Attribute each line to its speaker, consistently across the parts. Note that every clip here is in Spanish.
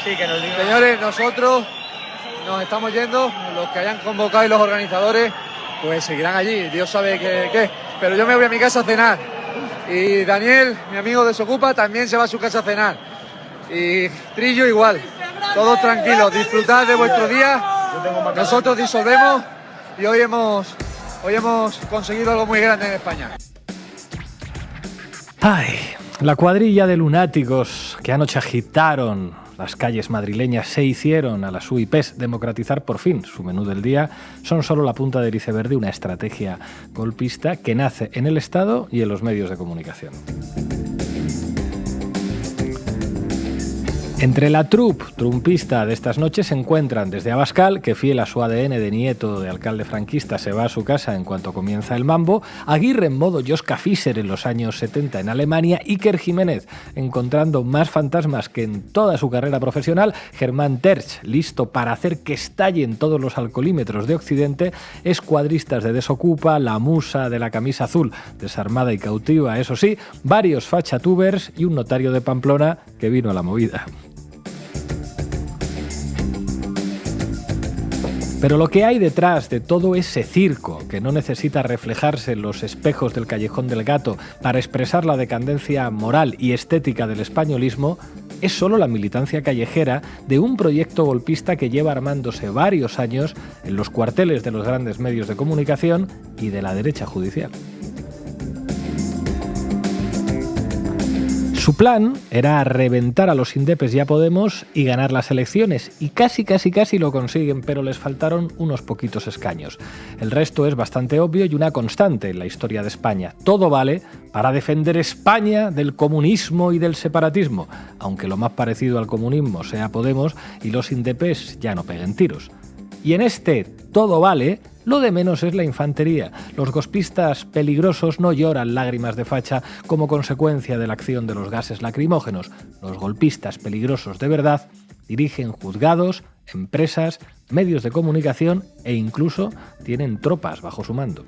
Speaker 1: Sí, que nos digan.
Speaker 2: Señores, nosotros nos estamos yendo, los que hayan convocado y los organizadores, pues seguirán allí, Dios sabe qué. Pero yo me voy a mi casa a cenar. Y Daniel, mi amigo de Socupa, también se va a su casa a cenar. Y Trillo igual. Todos tranquilos, disfrutad de vuestro día. Nosotros disolvemos y hoy hemos conseguido algo muy grande en España.
Speaker 3: Ay, la cuadrilla de lunáticos que anoche agitaron las calles madrileñas se hicieron a las UIPs democratizar por fin su menú del día son solo la punta del iceberg de una estrategia golpista que nace en el Estado y en los medios de comunicación. Entre la troupe trumpista de estas noches se encuentran desde Abascal, que fiel a su ADN de nieto de alcalde franquista se va a su casa en cuanto comienza el mambo, Aguirre en modo Joschka Fischer en los años 70 en Alemania, Iker Jiménez encontrando más fantasmas que en toda su carrera profesional, Germán Terch listo para hacer que estallen todos los alcoholímetros de Occidente, escuadristas de Desocupa, la musa de la camisa azul, desarmada y cautiva, eso sí, varios fachatubers y un notario de Pamplona que vino a la movida. Pero lo que hay detrás de todo ese circo, que no necesita reflejarse en los espejos del Callejón del Gato para expresar la decadencia moral y estética del españolismo, es solo la militancia callejera de un proyecto golpista que lleva armándose varios años en los cuarteles de los grandes medios de comunicación y de la derecha judicial. Su plan era reventar a los indepes y a Podemos y ganar las elecciones, y casi lo consiguen, pero les faltaron unos poquitos escaños. El resto es bastante obvio y una constante en la historia de España. Todo vale para defender España del comunismo y del separatismo, aunque lo más parecido al comunismo sea Podemos y los indepes ya no peguen tiros. Y en este todo vale, lo de menos es la infantería. Los golpistas peligrosos no lloran lágrimas de facha como consecuencia de la acción de los gases lacrimógenos. Los golpistas peligrosos de verdad dirigen juzgados, empresas, medios de comunicación e incluso tienen tropas bajo su mando.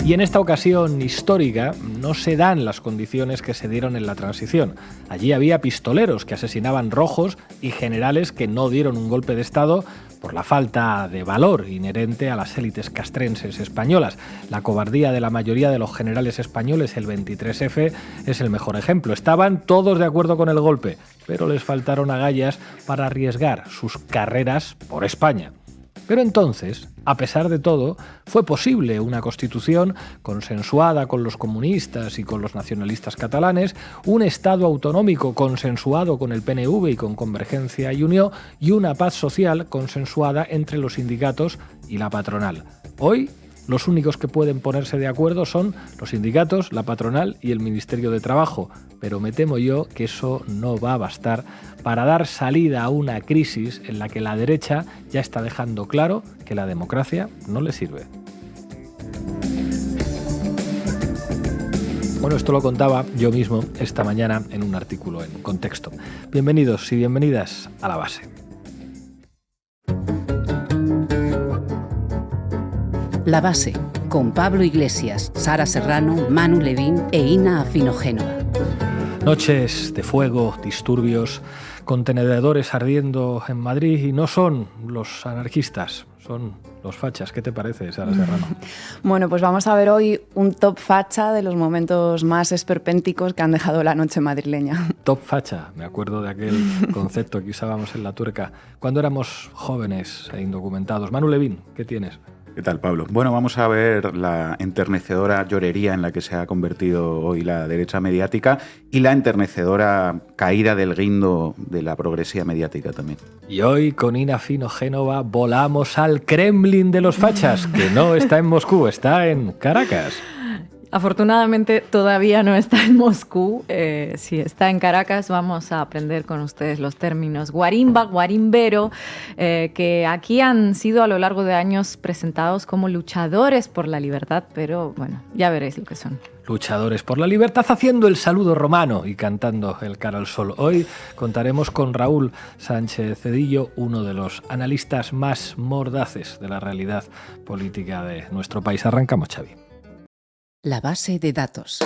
Speaker 3: Y en esta ocasión histórica no se dan las condiciones que se dieron en la transición. Allí había pistoleros que asesinaban rojos y generales que no dieron un golpe de Estado por la falta de valor inherente a las élites castrenses españolas. La cobardía de la mayoría de los generales españoles, el 23F, es el mejor ejemplo. Estaban todos de acuerdo con el golpe, pero les faltaron agallas para arriesgar sus carreras por España. Pero entonces, a pesar de todo, fue posible una constitución consensuada con los comunistas y con los nacionalistas catalanes, un Estado autonómico consensuado con el PNV y con Convergencia y Unió, y una paz social consensuada entre los sindicatos y la patronal. Hoy, los únicos que pueden ponerse de acuerdo son los sindicatos, la patronal y el Ministerio de Trabajo, pero me temo yo que eso no va a bastar para dar salida a una crisis en la que la derecha ya está dejando claro que la democracia no le sirve. Bueno, esto lo contaba yo mismo esta mañana en un artículo en Contexto. Bienvenidos y bienvenidas a La Base.
Speaker 4: La Base, con Pablo Iglesias, Sara Serrano, Manu Levín e Ina Afinogénova.
Speaker 3: Noches de fuego, disturbios, contenedores ardiendo en Madrid, y no son los anarquistas, son los fachas. ¿Qué te parece, Sara Serrano?
Speaker 5: Bueno, pues vamos a ver hoy un top facha de los momentos más esperpénticos que han dejado la noche madrileña.
Speaker 3: Top facha, me acuerdo de aquel concepto que usábamos en La Tuerca cuando éramos jóvenes e indocumentados. Manu Levín, ¿qué tienes?
Speaker 6: ¿Qué tal, Pablo? Bueno, vamos a ver la enternecedora llorería en la que se ha convertido hoy la derecha mediática y la enternecedora caída del guindo de la progresía mediática también.
Speaker 3: Y hoy, con Ina Afinogénova, volamos al Kremlin de los fachas, que no está en Moscú, está en Caracas.
Speaker 7: Afortunadamente todavía no está en Moscú. Si está en Caracas, vamos a aprender con ustedes los términos guarimba, guarimbero, que aquí han sido a lo largo de años presentados como luchadores por la libertad, pero bueno, ya veréis lo que son.
Speaker 3: Luchadores por la libertad haciendo el saludo romano y cantando el cara al sol. Hoy contaremos con Raúl Sánchez Cedillo, uno de los analistas más mordaces de la realidad política de nuestro país. Arrancamos, Xavi.
Speaker 4: La base de datos.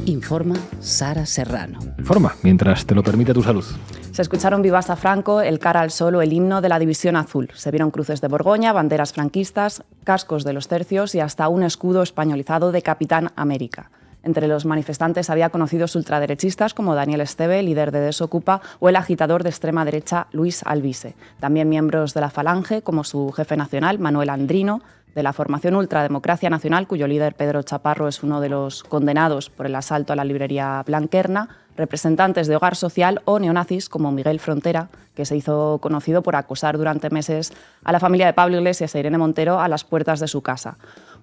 Speaker 4: Informa Sara Serrano.
Speaker 3: Informa, mientras te lo permite tu salud.
Speaker 5: Se escucharon vivas a Franco, el Cara al Sol o el himno de la División Azul. Se vieron cruces de Borgoña, banderas franquistas, cascos de los tercios y hasta un escudo españolizado de Capitán América. Entre los manifestantes había conocidos ultraderechistas como Daniel Esteve, líder de Desokupa, o el agitador de extrema derecha Luis Albise. También miembros de la Falange, como su jefe nacional, Manuel Andrino, de la formación Ultrademocracia Nacional, cuyo líder Pedro Chaparro es uno de los condenados por el asalto a la librería Blanquerna, representantes de Hogar Social o neonazis como Miguel Frontera, que se hizo conocido por acosar durante meses a la familia de Pablo Iglesias e Irene Montero a las puertas de su casa.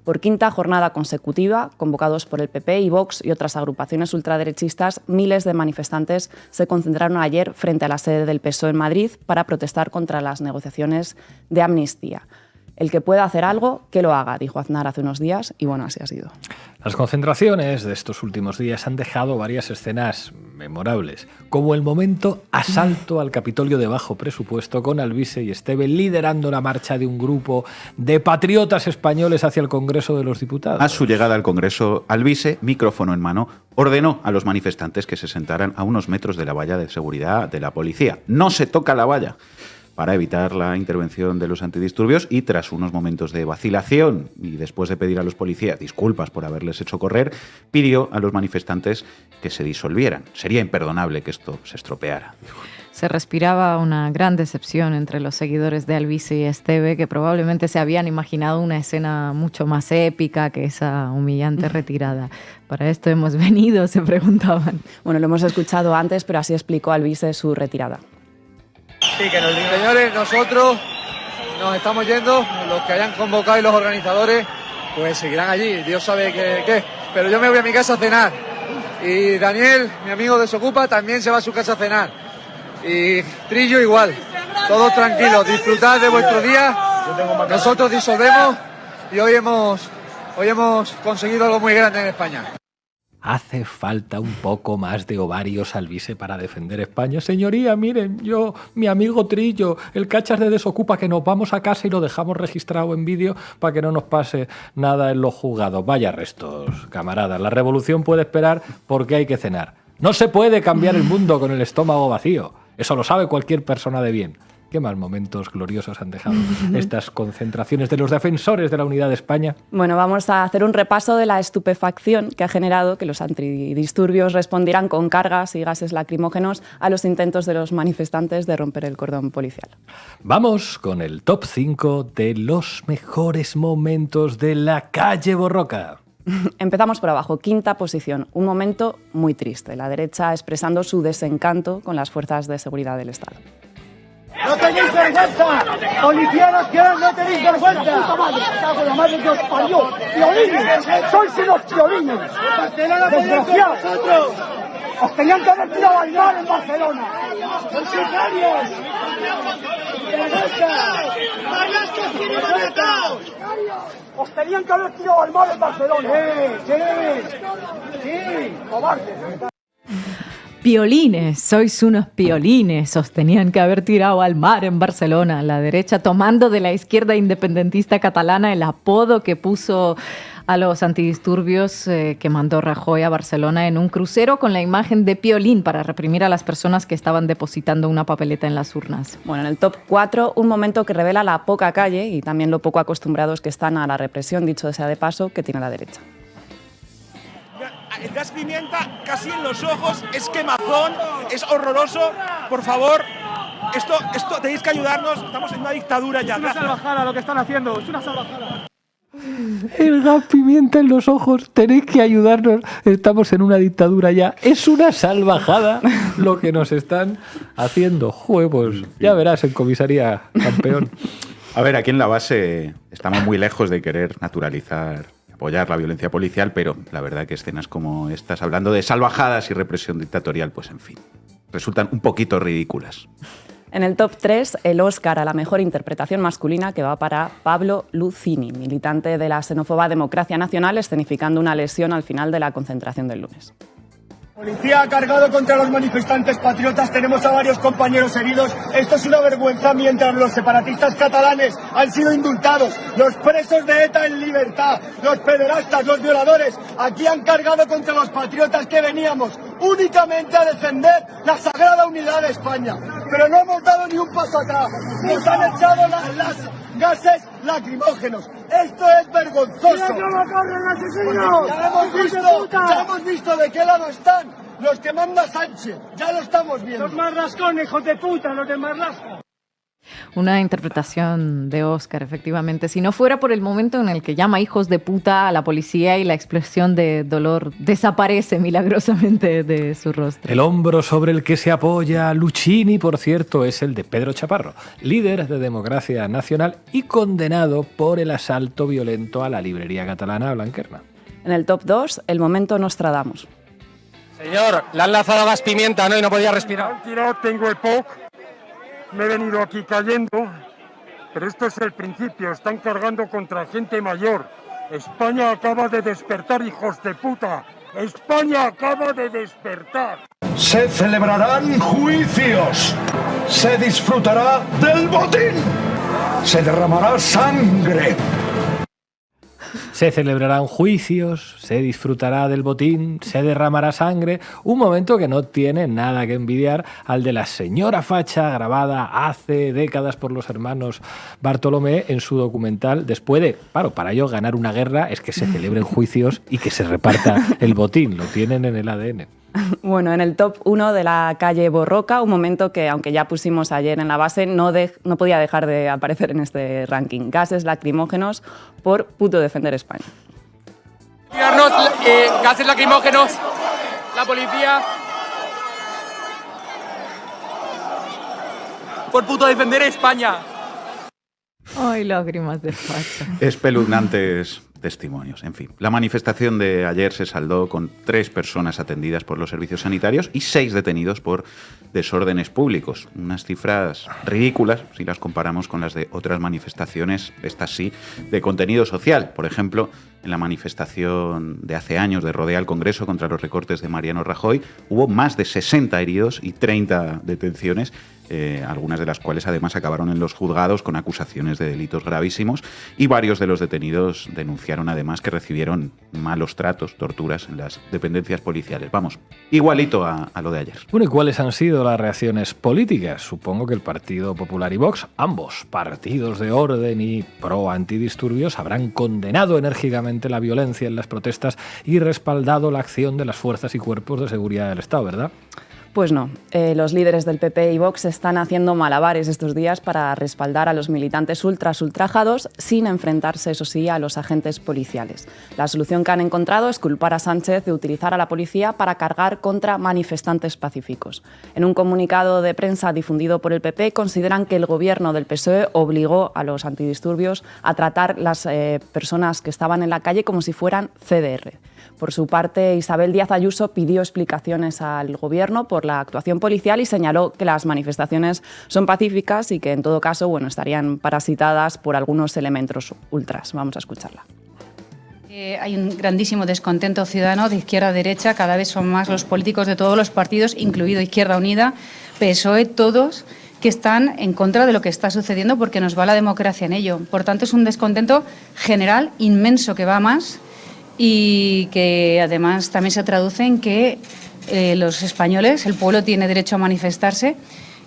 Speaker 5: Por quinta jornada consecutiva, convocados por el PP y Vox y otras agrupaciones ultraderechistas, miles de manifestantes se concentraron ayer frente a la sede del PSOE en Madrid para protestar contra las negociaciones de amnistía. El que pueda hacer algo, que lo haga, dijo Aznar hace unos días, y bueno, así ha sido.
Speaker 3: Las concentraciones de estos últimos días han dejado varias escenas memorables, como el momento asalto al Capitolio de bajo presupuesto con Albise y Esteve liderando la marcha de un grupo de patriotas españoles hacia el Congreso de los Diputados.
Speaker 6: A su llegada al Congreso, Albise, micrófono en mano, ordenó a los manifestantes que se sentaran a unos metros de la valla de seguridad de la policía. No se toca la valla, para evitar la intervención de los antidisturbios, y tras unos momentos de vacilación y después de pedir a los policías disculpas por haberles hecho correr, pidió a los manifestantes que se disolvieran. Sería imperdonable que esto se estropeara, dijo.
Speaker 7: Se respiraba una gran decepción entre los seguidores de Albise y Esteve, que probablemente se habían imaginado una escena mucho más épica que esa humillante retirada. ¿Para esto hemos venido?, se preguntaban.
Speaker 5: Bueno, lo hemos escuchado antes, pero así explicó Albise su retirada.
Speaker 2: Sí, que nos digan. Señores, nosotros nos estamos yendo, los que hayan convocado y los organizadores, pues seguirán allí, Dios sabe qué. Pero yo me voy a mi casa a cenar. Y Daniel, mi amigo de Desokupa, también se va a su casa a cenar. Y Trillo igual. Todos tranquilos, disfrutad de vuestro día. Nosotros disolvemos y hoy hemos conseguido algo muy grande en España.
Speaker 3: Hace falta un poco más de ovarios Albise para defender España. Señoría, miren, mi amigo Trillo, el cachas de Desokupa, que nos vamos a casa y lo dejamos registrado en vídeo para que no nos pase nada en los juzgados. Vaya restos, camaradas. La revolución puede esperar porque hay que cenar. No se puede cambiar el mundo con el estómago vacío. Eso lo sabe cualquier persona de bien. ¿Qué más momentos gloriosos han dejado estas concentraciones de los defensores de la unidad de España?
Speaker 5: Bueno, vamos a hacer un repaso de la estupefacción que ha generado que los antidisturbios respondieran con cargas y gases lacrimógenos a los intentos de los manifestantes de romper el cordón policial.
Speaker 3: Vamos con el top 5 de los mejores momentos de la calle Borroca.
Speaker 5: Empezamos por abajo, quinta posición, un momento muy triste, la derecha expresando su desencanto con las fuerzas de seguridad del Estado.
Speaker 1: ¡No tenéis vergüenza! ¡Policía nacional, no tenéis vergüenza! ¡Puta madre! ¡Cago la madre que os parió! ¡Piolines! ¡Sois unos piolines! ¡Desgraciados! ¡Os tenían que haber tirado al mar en Barcelona! ¡Son sicarios! ¡Os tenían que haber tirado al mar en Barcelona! ¡Sí! ¡Cobardes!
Speaker 7: Piolines, sois unos piolines, sostenían que haber tirado al mar en Barcelona. La derecha tomando de la izquierda independentista catalana el apodo que puso a los antidisturbios que mandó Rajoy a Barcelona en un crucero con la imagen de Piolín para reprimir a las personas que estaban depositando una papeleta en las urnas.
Speaker 5: Bueno, en el top 4, un momento que revela la poca calle y también lo poco acostumbrados que están a la represión, dicho sea de paso, que tiene la derecha.
Speaker 8: El gas pimienta casi en los ojos, es quemazón, es horroroso. Por favor, esto tenéis que ayudarnos, estamos en una dictadura ya.
Speaker 1: Es una salvajada lo que están haciendo, es una salvajada.
Speaker 3: El gas pimienta en los ojos, tenéis que ayudarnos, estamos en una dictadura ya. Es una salvajada lo que nos están haciendo. Juegos, ya verás en comisaría, campeón.
Speaker 6: A ver, aquí en la base estamos muy lejos de querer naturalizar, apoyar la violencia policial, pero la verdad que escenas como estas, hablando de salvajadas y represión dictatorial, pues en fin, resultan un poquito ridículas.
Speaker 5: En el top 3, el Oscar a la mejor interpretación masculina que va para Pablo Lucini, militante de la xenófoba Democracia Nacional, escenificando una lesión al final de la concentración del lunes.
Speaker 1: Policía ha cargado contra los manifestantes patriotas, tenemos a varios compañeros heridos. Esto es una vergüenza mientras los separatistas catalanes han sido indultados, los presos de ETA en libertad, los pederastas, los violadores, aquí han cargado contra los patriotas que veníamos únicamente a defender la sagrada unidad de España. Pero no hemos dado ni un paso atrás, nos han echado las gases lacrimógenos. Esto es vergonzoso. Ya hemos visto de qué lado están los que manda Sánchez. Ya lo estamos viendo. Los marrascones, hijos de puta, los de Marlasco.
Speaker 7: Una interpretación de Oscar, efectivamente. Si no fuera por el momento en el que llama hijos de puta a la policía y la expresión de dolor desaparece milagrosamente de su rostro.
Speaker 3: El hombro sobre el que se apoya Luchini, por cierto, es el de Pedro Chaparro, líder de Democracia Nacional y condenado por el asalto violento a la librería catalana Blanquerna.
Speaker 5: En el top 2, el momento Nostradamus.
Speaker 9: Señor, le han lanzado gas pimienta, ¿no? Y no podía respirar.
Speaker 10: Tranquilo, tengo EPOC. Me he venido aquí cayendo, pero esto es el principio. Están cargando contra gente mayor. España acaba de despertar, hijos de puta. España acaba de despertar.
Speaker 11: Se celebrarán juicios. Se disfrutará del botín. Se derramará sangre.
Speaker 3: Se celebrarán juicios, se disfrutará del botín, se derramará sangre. Un momento que no tiene nada que envidiar al de la señora facha grabada hace décadas por los hermanos Bartolomé en su documental. Después de, claro, para ellos ganar una guerra es que se celebren juicios y que se reparta el botín. Lo tienen en el ADN.
Speaker 5: Bueno, en el top 1 de la calle Borroca, un momento que, aunque ya pusimos ayer en la base, no podía dejar de aparecer en este ranking. Gases lacrimógenos por puto defender España.
Speaker 9: Gases lacrimógenos, la policía, por puto defender España.
Speaker 7: Ay, lágrimas de facha.
Speaker 6: Espeluznantes testimonios. En fin, la manifestación de ayer se saldó con 3 personas atendidas por los servicios sanitarios y 6 detenidos por desórdenes públicos. Unas cifras ridículas si las comparamos con las de otras manifestaciones, estas sí, de contenido social. Por ejemplo, en la manifestación de hace años de Rodea al Congreso contra los recortes de Mariano Rajoy, hubo más de 60 heridos y 30 detenciones, algunas de las cuales además acabaron en los juzgados con acusaciones de delitos gravísimos, y varios de los detenidos denunciaron además que recibieron malos tratos, torturas en las dependencias policiales. Vamos, igualito a lo de ayer.
Speaker 3: Bueno, ¿y cuáles han sido las reacciones políticas? Supongo que el Partido Popular y Vox, ambos partidos de orden y pro antidisturbios, habrán condenado enérgicamente la violencia en las protestas y respaldado la acción de las fuerzas y cuerpos de seguridad del Estado, ¿verdad?
Speaker 5: Pues no, los líderes del PP y Vox están haciendo malabares estos días para respaldar a los militantes ultrajados sin enfrentarse, eso sí, a los agentes policiales. La solución que han encontrado es culpar a Sánchez de utilizar a la policía para cargar contra manifestantes pacíficos. En un comunicado de prensa difundido por el PP, consideran que el gobierno del PSOE obligó a los antidisturbios a tratar las personas que estaban en la calle como si fueran CDR. Por su parte, Isabel Díaz Ayuso pidió explicaciones al Gobierno por la actuación policial y señaló que las manifestaciones son pacíficas y que, en todo caso, estarían parasitadas por algunos elementos ultras. Vamos a escucharla.
Speaker 12: Hay un grandísimo descontento ciudadano de izquierda a derecha. Cada vez son más los políticos de todos los partidos, incluido Izquierda Unida, PSOE, todos, que están en contra de lo que está sucediendo porque nos va la democracia en ello. Por tanto, es un descontento general, inmenso, que va a más, y que además también se traduce en que los españoles, el pueblo, tiene derecho a manifestarse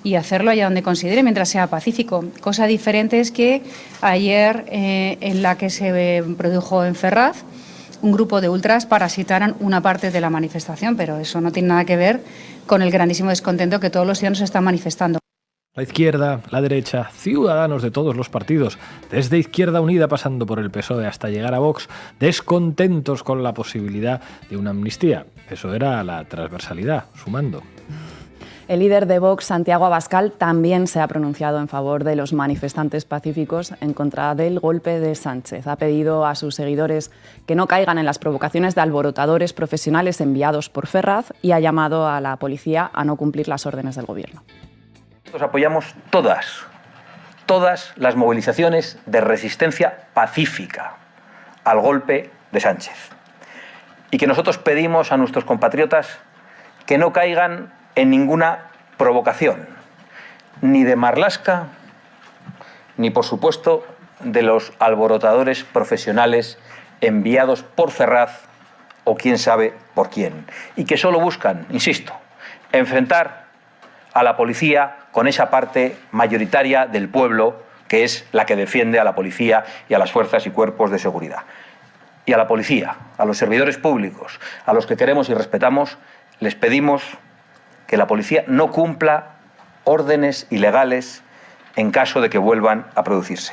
Speaker 12: y hacerlo allá donde considere mientras sea pacífico. Cosa diferente es que ayer, en la que se produjo en Ferraz, un grupo de ultras parasitaran una parte de la manifestación, pero eso no tiene nada que ver con el grandísimo descontento que todos los ciudadanos están manifestando.
Speaker 3: La izquierda, la derecha, ciudadanos de todos los partidos, desde Izquierda Unida pasando por el PSOE hasta llegar a Vox, descontentos con la posibilidad de una amnistía. Eso era la transversalidad, sumando.
Speaker 5: El líder de Vox, Santiago Abascal, también se ha pronunciado en favor de los manifestantes pacíficos en contra del golpe de Sánchez. Ha pedido a sus seguidores que no caigan en las provocaciones de alborotadores profesionales enviados por Ferraz y ha llamado a la policía a no cumplir las órdenes del gobierno.
Speaker 13: Nosotros apoyamos todas las movilizaciones de resistencia pacífica al golpe de Sánchez. Y que nosotros pedimos a nuestros compatriotas que no caigan en ninguna provocación, ni de Marlaska, ni por supuesto de los alborotadores profesionales enviados por Ferraz o quién sabe por quién, y que solo buscan, insisto, enfrentar a la policía con esa parte mayoritaria del pueblo que es la que defiende a la policía y a las fuerzas y cuerpos de seguridad. Y a la policía, a los servidores públicos, a los que queremos y respetamos, les pedimos que la policía no cumpla órdenes ilegales en caso de que vuelvan a producirse.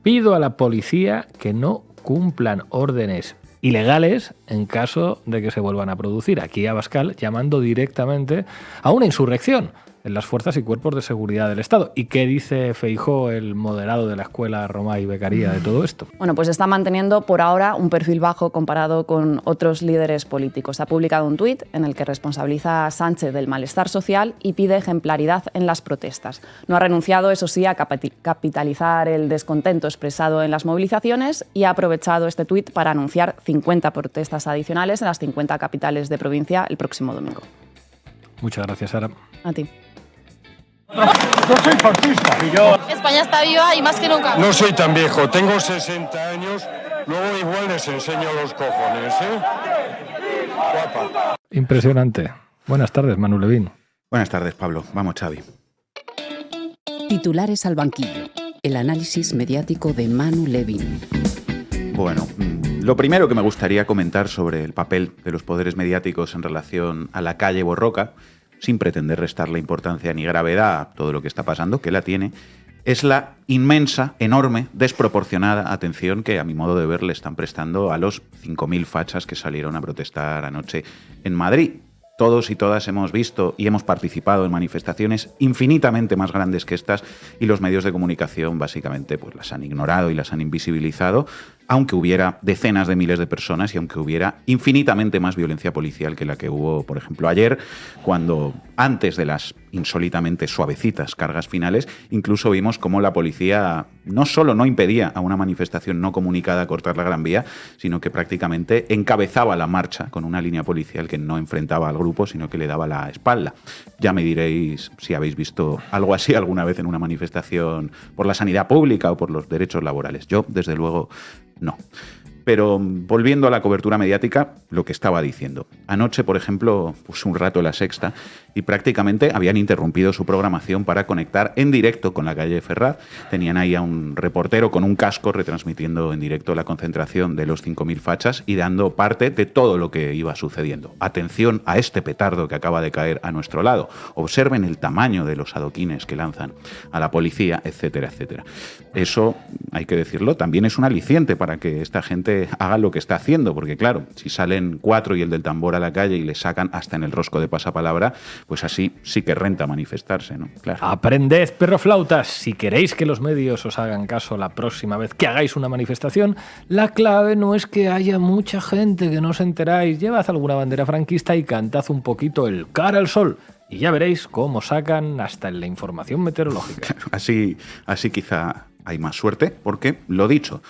Speaker 3: Pido a la policía que no cumplan órdenes ilegales en caso de que se vuelvan a producir. Aquí Abascal llamando directamente a una insurrección en las fuerzas y cuerpos de seguridad del Estado. ¿Y qué dice Feijóo, el moderado de la escuela Romà y Beccaria, de todo esto?
Speaker 5: Bueno, pues está manteniendo por ahora un perfil bajo comparado con otros líderes políticos. Ha publicado un tuit en el que responsabiliza a Sánchez del malestar social y pide ejemplaridad en las protestas. No ha renunciado, eso sí, a capitalizar el descontento expresado en las movilizaciones y ha aprovechado este tuit para anunciar 50 protestas adicionales en las 50 capitales de provincia el próximo domingo.
Speaker 3: Muchas gracias, Sara.
Speaker 5: A ti.
Speaker 10: Yo soy fascista. Y yo
Speaker 14: España está viva y más que nunca.
Speaker 10: no soy tan viejo, tengo 60 años, luego igual les enseño los cojones, ¿eh? Guapa.
Speaker 3: Impresionante. Buenas tardes, Manu Levín.
Speaker 6: Buenas tardes, Pablo. Vamos, Xavi.
Speaker 4: Titulares al banquillo. El análisis mediático de Manu Levín.
Speaker 6: Bueno, lo primero que me gustaría comentar sobre el papel de los poderes mediáticos en relación a la calle Borroca, sin pretender restarle importancia ni gravedad a todo lo que está pasando, que la tiene, es la inmensa, enorme, desproporcionada atención que, a mi modo de ver, le están prestando a los 5.000 fachas que salieron a protestar anoche en Madrid. Todos y todas hemos visto y hemos participado en manifestaciones infinitamente más grandes que estas y los medios de comunicación básicamente pues las han ignorado y las han invisibilizado, aunque hubiera decenas de miles de personas y aunque hubiera infinitamente más violencia policial que la que hubo, por ejemplo, ayer, cuando antes de las insólitamente suavecitas cargas finales, incluso vimos cómo la policía no solo no impedía a una manifestación no comunicada cortar la Gran Vía, sino que prácticamente encabezaba la marcha con una línea policial que no enfrentaba al grupo, sino que le daba la espalda. Ya me diréis si habéis visto algo así alguna vez en una manifestación por la sanidad pública o por los derechos laborales. Yo, desde luego, no. Pero volviendo a la cobertura mediática, lo que estaba diciendo. Anoche, por ejemplo, puse un rato La Sexta y prácticamente habían interrumpido su programación para conectar en directo con la calle Ferraz. Tenían ahí a un reportero con un casco retransmitiendo en directo la concentración de los 5.000 fachas y dando parte de todo lo que iba sucediendo. Atención a este petardo que acaba de caer a nuestro lado. Observen el tamaño de los adoquines que lanzan a la policía, etcétera, etcétera. Eso, hay que decirlo, también es un aliciente para que esta gente haga lo que está haciendo, porque claro, si salen 4 y el del tambor a la calle y le sacan hasta en el rosco de pasapalabra, pues así sí que renta manifestarse, ¿no? Claro.
Speaker 3: Aprended, perroflautas. Si queréis que los medios os hagan caso la próxima vez que hagáis una manifestación, la clave no es que haya mucha gente, que no os enteráis. Llevad alguna bandera franquista y cantad un poquito el cara al sol. Y ya veréis cómo sacan hasta en la información meteorológica.
Speaker 6: Así quizá hay más suerte, porque, lo dicho,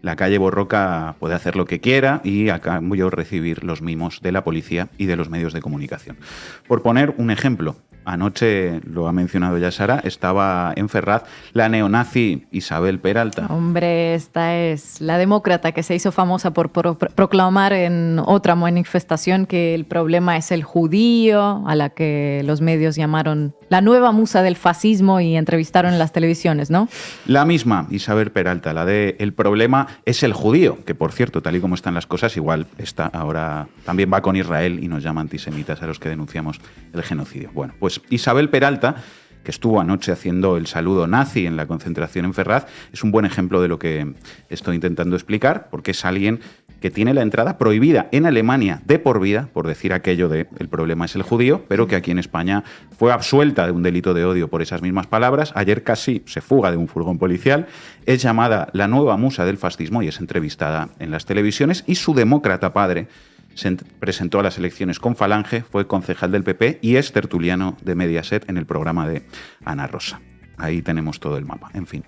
Speaker 6: la calle Borroca puede hacer lo que quiera y a cambio recibir los mimos de la policía y de los medios de comunicación. Por poner un ejemplo, anoche, lo ha mencionado ya Sara, estaba en Ferraz la neonazi Isabel Peralta.
Speaker 7: Hombre, esta es la demócrata que se hizo famosa por proclamar en otra manifestación que el problema es el judío, a la que los medios llamaron la nueva musa del fascismo y entrevistaron en las televisiones, ¿no?
Speaker 6: La misma Isabel Peralta, la de el problema es el judío, que por cierto, tal y como están las cosas, igual está ahora también va con Israel y nos llama antisemitas a los que denunciamos el genocidio. Bueno, pues Isabel Peralta, que estuvo anoche haciendo el saludo nazi en la concentración en Ferraz, es un buen ejemplo de lo que estoy intentando explicar, porque es alguien que tiene la entrada prohibida en Alemania de por vida, por decir aquello de el problema es el judío, pero que aquí en España fue absuelta de un delito de odio por esas mismas palabras. Ayer casi se fuga de un furgón policial. Es llamada la nueva musa del fascismo y es entrevistada en las televisiones, y su demócrata padre se presentó a las elecciones con Falange, fue concejal del PP y es tertuliano de Mediaset en el programa de Ana Rosa. ahí tenemos todo el mapa. En fin.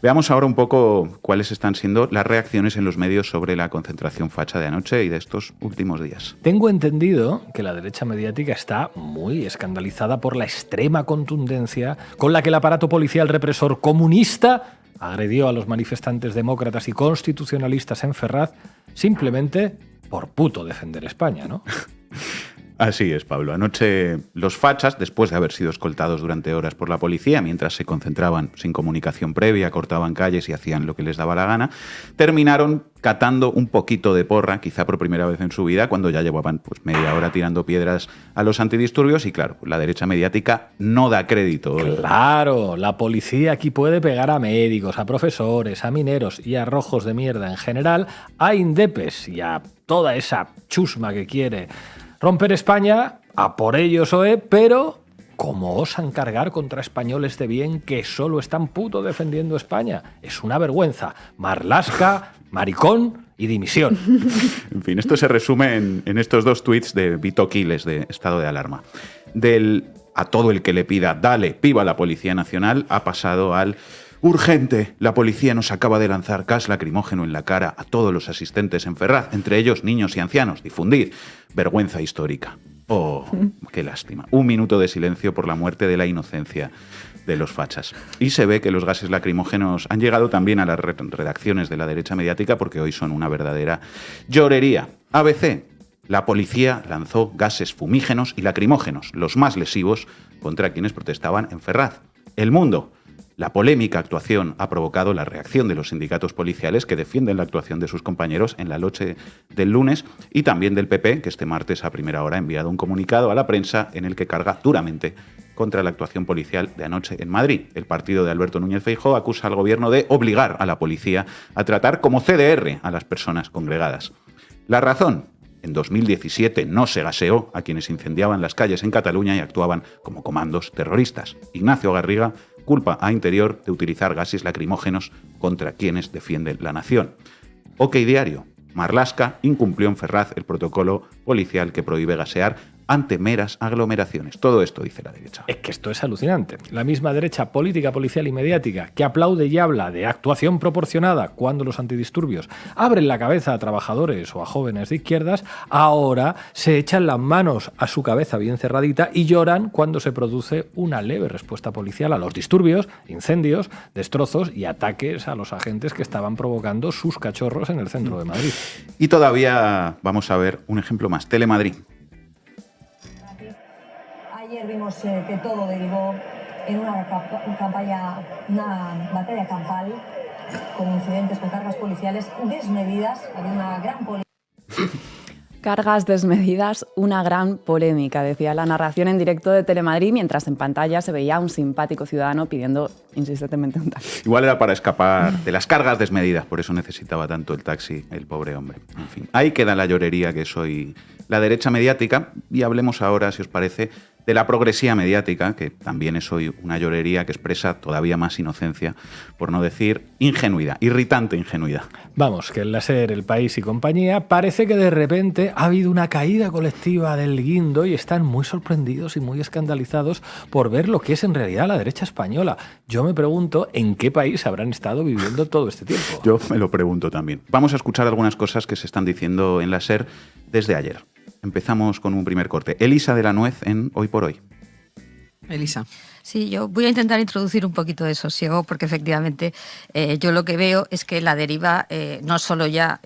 Speaker 6: Veamos ahora un poco cuáles están siendo las reacciones en los medios sobre la concentración facha de anoche y de estos últimos días.
Speaker 3: Tengo entendido que la derecha mediática está muy escandalizada por la extrema contundencia con la que el aparato policial represor comunista agredió a los manifestantes demócratas y constitucionalistas en Ferraz simplemente por puto defender España, ¿no?
Speaker 6: Así es, Pablo. Anoche los fachas, después de haber sido escoltados durante horas por la policía, mientras se concentraban sin comunicación previa, cortaban calles y hacían lo que les daba la gana, terminaron catando un poquito de porra, quizá por primera vez en su vida, cuando ya llevaban pues media hora tirando piedras a los antidisturbios y claro, la derecha mediática no da crédito.
Speaker 3: Claro, la policía aquí puede pegar a médicos, a profesores, a mineros y a rojos de mierda en general, a indepes y a toda esa chusma que quiere romper España, a por ellos OE, pero ¿cómo osan cargar contra españoles de bien que solo están puto defendiendo España? Es una vergüenza. Marlaska, maricón y dimisión.
Speaker 6: En fin, esto se resume en estos dos tuits de Vito Quiles, de estado de alarma. Del a todo el que le pida dale, viva la Policía Nacional, ha pasado al urgente, la policía nos acaba de lanzar gas lacrimógeno en la cara a todos los asistentes en Ferraz, entre ellos niños y ancianos. Difundid. Vergüenza histórica. Oh, qué lástima. Un minuto de silencio por la muerte de la inocencia de los fachas. Y se ve que los gases lacrimógenos han llegado también a las redacciones de la derecha mediática porque hoy son una verdadera llorería. ABC. La policía lanzó gases fumígenos y lacrimógenos, los más lesivos, contra quienes protestaban en Ferraz. El Mundo. La polémica actuación ha provocado la reacción de los sindicatos policiales que defienden la actuación de sus compañeros en la noche del lunes y también del PP, que este martes a primera hora ha enviado un comunicado a la prensa en el que carga duramente contra la actuación policial de anoche en Madrid. El partido de Alberto Núñez Feijóo acusa al gobierno de obligar a la policía a tratar como CDR a las personas congregadas. La razón. En 2017 no se gaseó a quienes incendiaban las calles en Cataluña y actuaban como comandos terroristas. Ignacio Garriga culpa a Interior de utilizar gases lacrimógenos contra quienes defienden la nación. OK Diario. Marlaska incumplió en Ferraz el protocolo policial que prohíbe gasear ante meras aglomeraciones. Todo esto dice la derecha.
Speaker 3: Es que esto es alucinante. La misma derecha política, policial y mediática que aplaude y habla de actuación proporcionada cuando los antidisturbios abren la cabeza a trabajadores o a jóvenes de izquierdas, ahora se echan las manos a su cabeza bien cerradita y lloran cuando se produce una leve respuesta policial a los disturbios, incendios, destrozos y ataques a los agentes que estaban provocando sus cachorros en el centro de Madrid.
Speaker 6: Y todavía vamos a ver un ejemplo más. Telemadrid.
Speaker 15: Ayer vimos que todo derivó en una batalla campal con incidentes, con cargas policiales desmedidas. Había una gran polémica.
Speaker 5: Cargas desmedidas, una gran polémica, decía la narración en directo de Telemadrid, mientras en pantalla se veía a un simpático ciudadano pidiendo insistentemente un taxi.
Speaker 6: Igual era para escapar de las cargas desmedidas, por eso necesitaba tanto el taxi, el pobre hombre. En fin, ahí queda la llorería que soy la derecha mediática y hablemos ahora, si os parece, de la progresía mediática, que también es hoy una llorería que expresa todavía más inocencia, por no decir ingenuidad, irritante ingenuidad.
Speaker 3: Vamos, que en la SER, El País y compañía parece que de repente ha habido una caída colectiva del guindo y están muy sorprendidos y muy escandalizados por ver lo que es en realidad la derecha española. Yo me pregunto en qué país habrán estado viviendo todo este tiempo.
Speaker 6: Yo me lo pregunto también. Vamos a escuchar algunas cosas que se están diciendo en la SER desde ayer. Empezamos con un primer corte. Elisa de la Nuez en Hoy por Hoy.
Speaker 16: Elisa. Sí, yo voy a intentar introducir un poquito de sosiego porque efectivamente yo lo que veo es que la deriva no solo ya,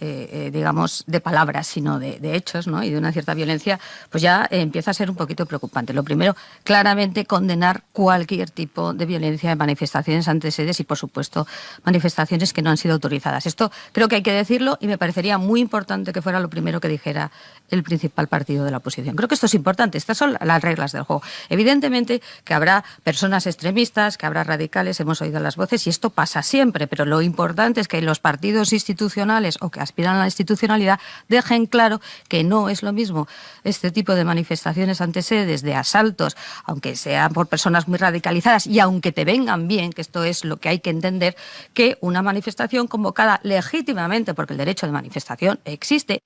Speaker 16: digamos, de palabras, sino de hechos, ¿no? Y de una cierta violencia, pues ya empieza a ser un poquito preocupante. Lo primero, claramente condenar cualquier tipo de violencia, de manifestaciones ante sedes y, por supuesto, manifestaciones que no han sido autorizadas. Esto creo que hay que decirlo y me parecería muy importante que fuera lo primero que dijera el principal partido de la oposición. Creo que esto es importante, estas son las reglas del juego. Evidentemente que habrá personas extremistas, que habrá radicales, hemos oído las voces y esto pasa siempre, pero lo importante es que los partidos institucionales o que aspiran a la institucionalidad dejen claro que no es lo mismo este tipo de manifestaciones ante sedes, de asaltos, aunque sean por personas muy radicalizadas y aunque te vengan bien, que esto es lo que hay que entender, que una manifestación convocada legítimamente, porque el derecho de manifestación existe.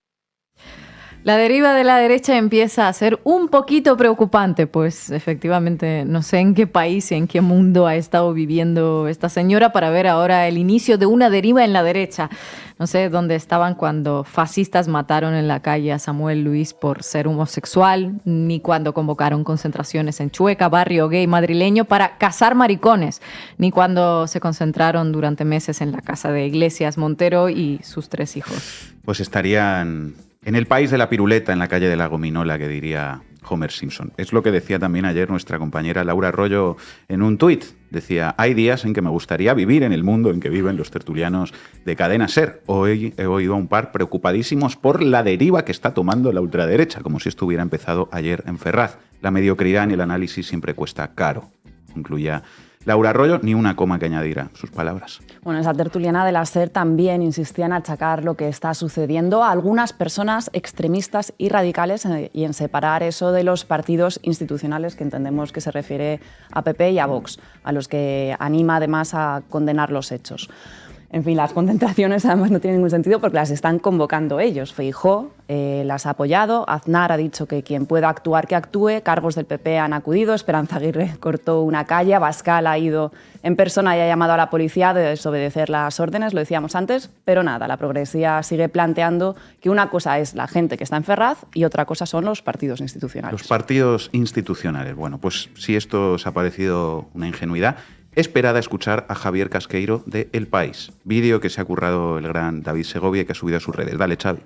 Speaker 7: La deriva de la derecha empieza a ser un poquito preocupante, pues efectivamente no sé en qué país y en qué mundo ha estado viviendo esta señora para ver ahora el inicio de una deriva en la derecha. No sé dónde estaban cuando fascistas mataron en la calle a Samuel Luis por ser homosexual, ni cuando convocaron concentraciones en Chueca, barrio gay madrileño, para cazar maricones, ni cuando se concentraron durante meses en la casa de Iglesias Montero y sus 3 hijos.
Speaker 6: Pues estarían en el país de la piruleta, en la calle de la gominola, que diría Homer Simpson. Es lo que decía también ayer nuestra compañera Laura Arroyo en un tuit. Decía, hay días en que me gustaría vivir en el mundo en que viven los tertulianos de Cadena SER. Hoy he oído a un par preocupadísimos por la deriva que está tomando la ultraderecha, como si esto hubiera empezado ayer en Ferraz. La mediocridad en el análisis siempre cuesta caro. Incluía Laura Arroyo, ni una coma que añadir a sus palabras.
Speaker 5: Bueno, esa tertuliana de la SER también insistía en achacar lo que está sucediendo a algunas personas extremistas y radicales y en separar eso de los partidos institucionales, que entendemos que se refiere a PP y a Vox, a los que anima además a condenar los hechos. En fin, las concentraciones además no tienen ningún sentido porque las están convocando ellos. Feijóo las ha apoyado, Aznar ha dicho que quien pueda actuar que actúe, cargos del PP han acudido, Esperanza Aguirre cortó una calle, Abascal ha ido en persona y ha llamado a la policía de desobedecer las órdenes, lo decíamos antes, pero nada, la Progresía sigue planteando que una cosa es la gente que está en Ferraz y otra cosa son los partidos institucionales.
Speaker 6: Los partidos institucionales. Bueno, pues si esto os ha parecido una ingenuidad, esperad a escuchar a Javier Casqueiro de El País, vídeo que se ha currado el gran David Segovia y que ha subido a sus redes. Dale, Xavi.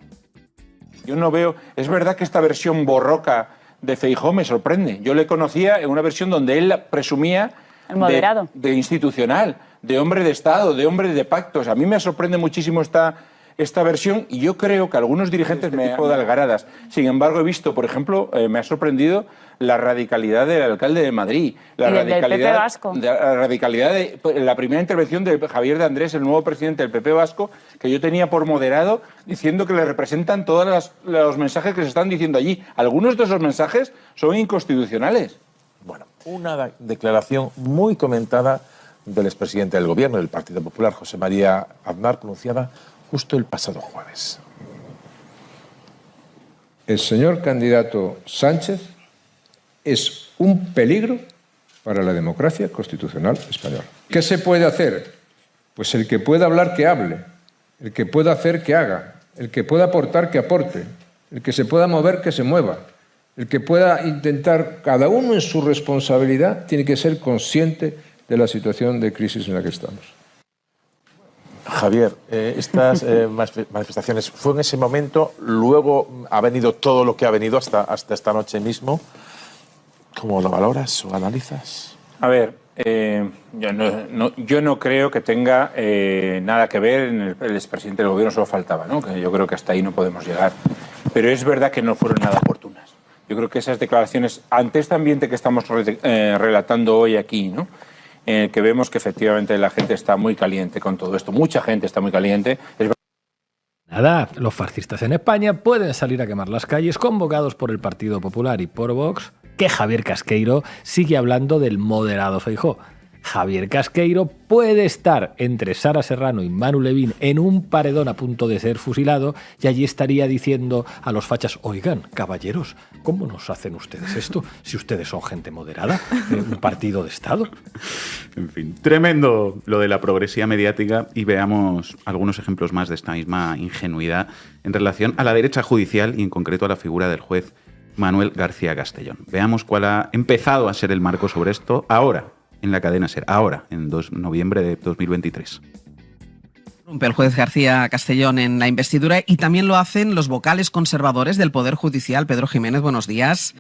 Speaker 17: Yo no veo... Es verdad que esta versión borroca de Feijóo me sorprende. Yo le conocía en una versión donde él presumía
Speaker 5: el moderado.
Speaker 17: De institucional, de hombre de Estado, de hombre de pactos. A mí me sorprende muchísimo esta versión y yo creo que algunos dirigentes me tipo de algaradas. Sin embargo, he visto, por ejemplo, me ha sorprendido la radicalidad del alcalde de Madrid, la radicalidad de la primera intervención de Javier de Andrés, el nuevo presidente del PP vasco, que yo tenía por moderado, diciendo que le representan todos los mensajes que se están diciendo allí. Algunos de esos mensajes son inconstitucionales.
Speaker 18: Bueno, una declaración muy comentada del expresidente del Gobierno del Partido Popular, José María Aznar, pronunciada justo el pasado jueves.
Speaker 19: El señor candidato Sánchez es un peligro para la democracia constitucional española. ¿Qué se puede hacer? Pues el que pueda hablar, que hable. El que pueda hacer, que haga. El que pueda aportar, que aporte. El que se pueda mover, que se mueva. El que pueda intentar, cada uno en su responsabilidad, tiene que ser consciente de la situación de crisis en la que estamos.
Speaker 18: Javier, estas manifestaciones, ¿fue en ese momento? Luego ha venido todo lo que ha venido hasta esta noche mismo. ¿Cómo lo valoras o analizas?
Speaker 17: A ver, yo no creo que tenga nada que ver en el expresidente del Gobierno, solo faltaba, ¿no? Que yo creo que hasta ahí no podemos llegar. Pero es verdad que no fueron nada oportunas. Yo creo que esas declaraciones, ante este ambiente que estamos relatando hoy aquí, ¿no? Que vemos que efectivamente la gente está muy caliente con todo esto. Mucha gente está muy caliente.
Speaker 3: Nada, los fascistas en España pueden salir a quemar las calles convocados por el Partido Popular y por Vox, que Javier Casqueiro sigue hablando del moderado Feijóo. Javier Casqueiro puede estar entre Sara Serrano y Manu Levín en un paredón a punto de ser fusilado y allí estaría diciendo a los fachas, oigan, caballeros, ¿cómo nos hacen ustedes esto si ustedes son gente moderada, un partido de Estado?
Speaker 6: En fin, tremendo lo de la progresía mediática y veamos algunos ejemplos más de esta misma ingenuidad en relación a la derecha judicial y en concreto a la figura del juez Manuel García Castellón. Veamos cuál ha empezado a ser el marco sobre esto ahora, en la cadena SER, ahora, en noviembre de 2023.
Speaker 20: Rompe el juez García Castellón en la investidura y también lo hacen los vocales conservadores del Poder Judicial. Pedro Jiménez, buenos días.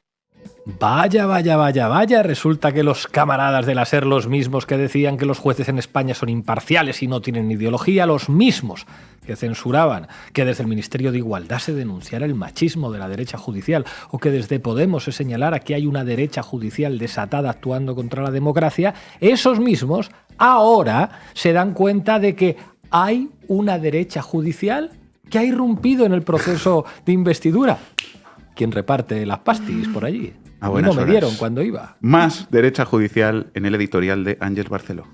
Speaker 3: Vaya, resulta que los camaradas de la SER, los mismos que decían que los jueces en España son imparciales y no tienen ideología, los mismos que censuraban que desde el Ministerio de Igualdad se denunciara el machismo de la derecha judicial o que desde Podemos se señalara que hay una derecha judicial desatada actuando contra la democracia, esos mismos ahora se dan cuenta de que hay una derecha judicial que ha irrumpido en el proceso de investidura. ¿Quién reparte las pastis por allí?
Speaker 6: A buenas
Speaker 3: no me dieron cuando iba.
Speaker 6: Más derecha judicial en el editorial de Ángel Barceló.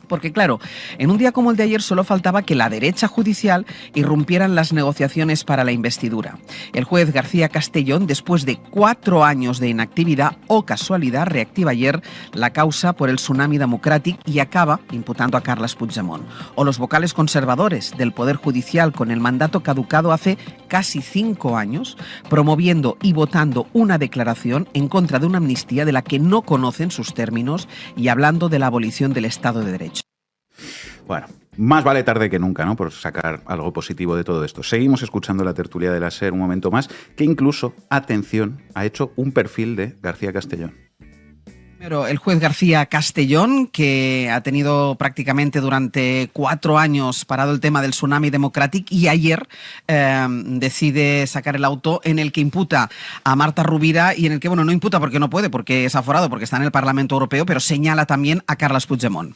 Speaker 20: Porque claro, en un día como el de ayer solo faltaba que la derecha judicial irrumpiera en las negociaciones para la investidura. El juez García Castellón, después de 4 años de inactividad o casualidad, reactiva ayer la causa por el Tsunami Democràtic y acaba imputando a Carles Puigdemont. O los vocales conservadores del Poder Judicial con el mandato caducado hace casi 5 años, promoviendo y votando una declaración en contra de una amnistía de la que no conocen sus términos y hablando de la abolición del Estado de Derecho.
Speaker 6: Bueno, más vale tarde que nunca, ¿no?, por sacar algo positivo de todo esto. Seguimos escuchando la tertulia de la SER un momento más, que incluso, atención, ha hecho un perfil de García Castellón.
Speaker 20: Pero el juez García Castellón, que ha tenido prácticamente durante 4 años parado el tema del Tsunami Democràtic y ayer decide sacar el auto en el que imputa a Marta Rovira y en el que, bueno, no imputa porque no puede, porque es aforado, porque está en el Parlamento Europeo, pero señala también a Carles Puigdemont.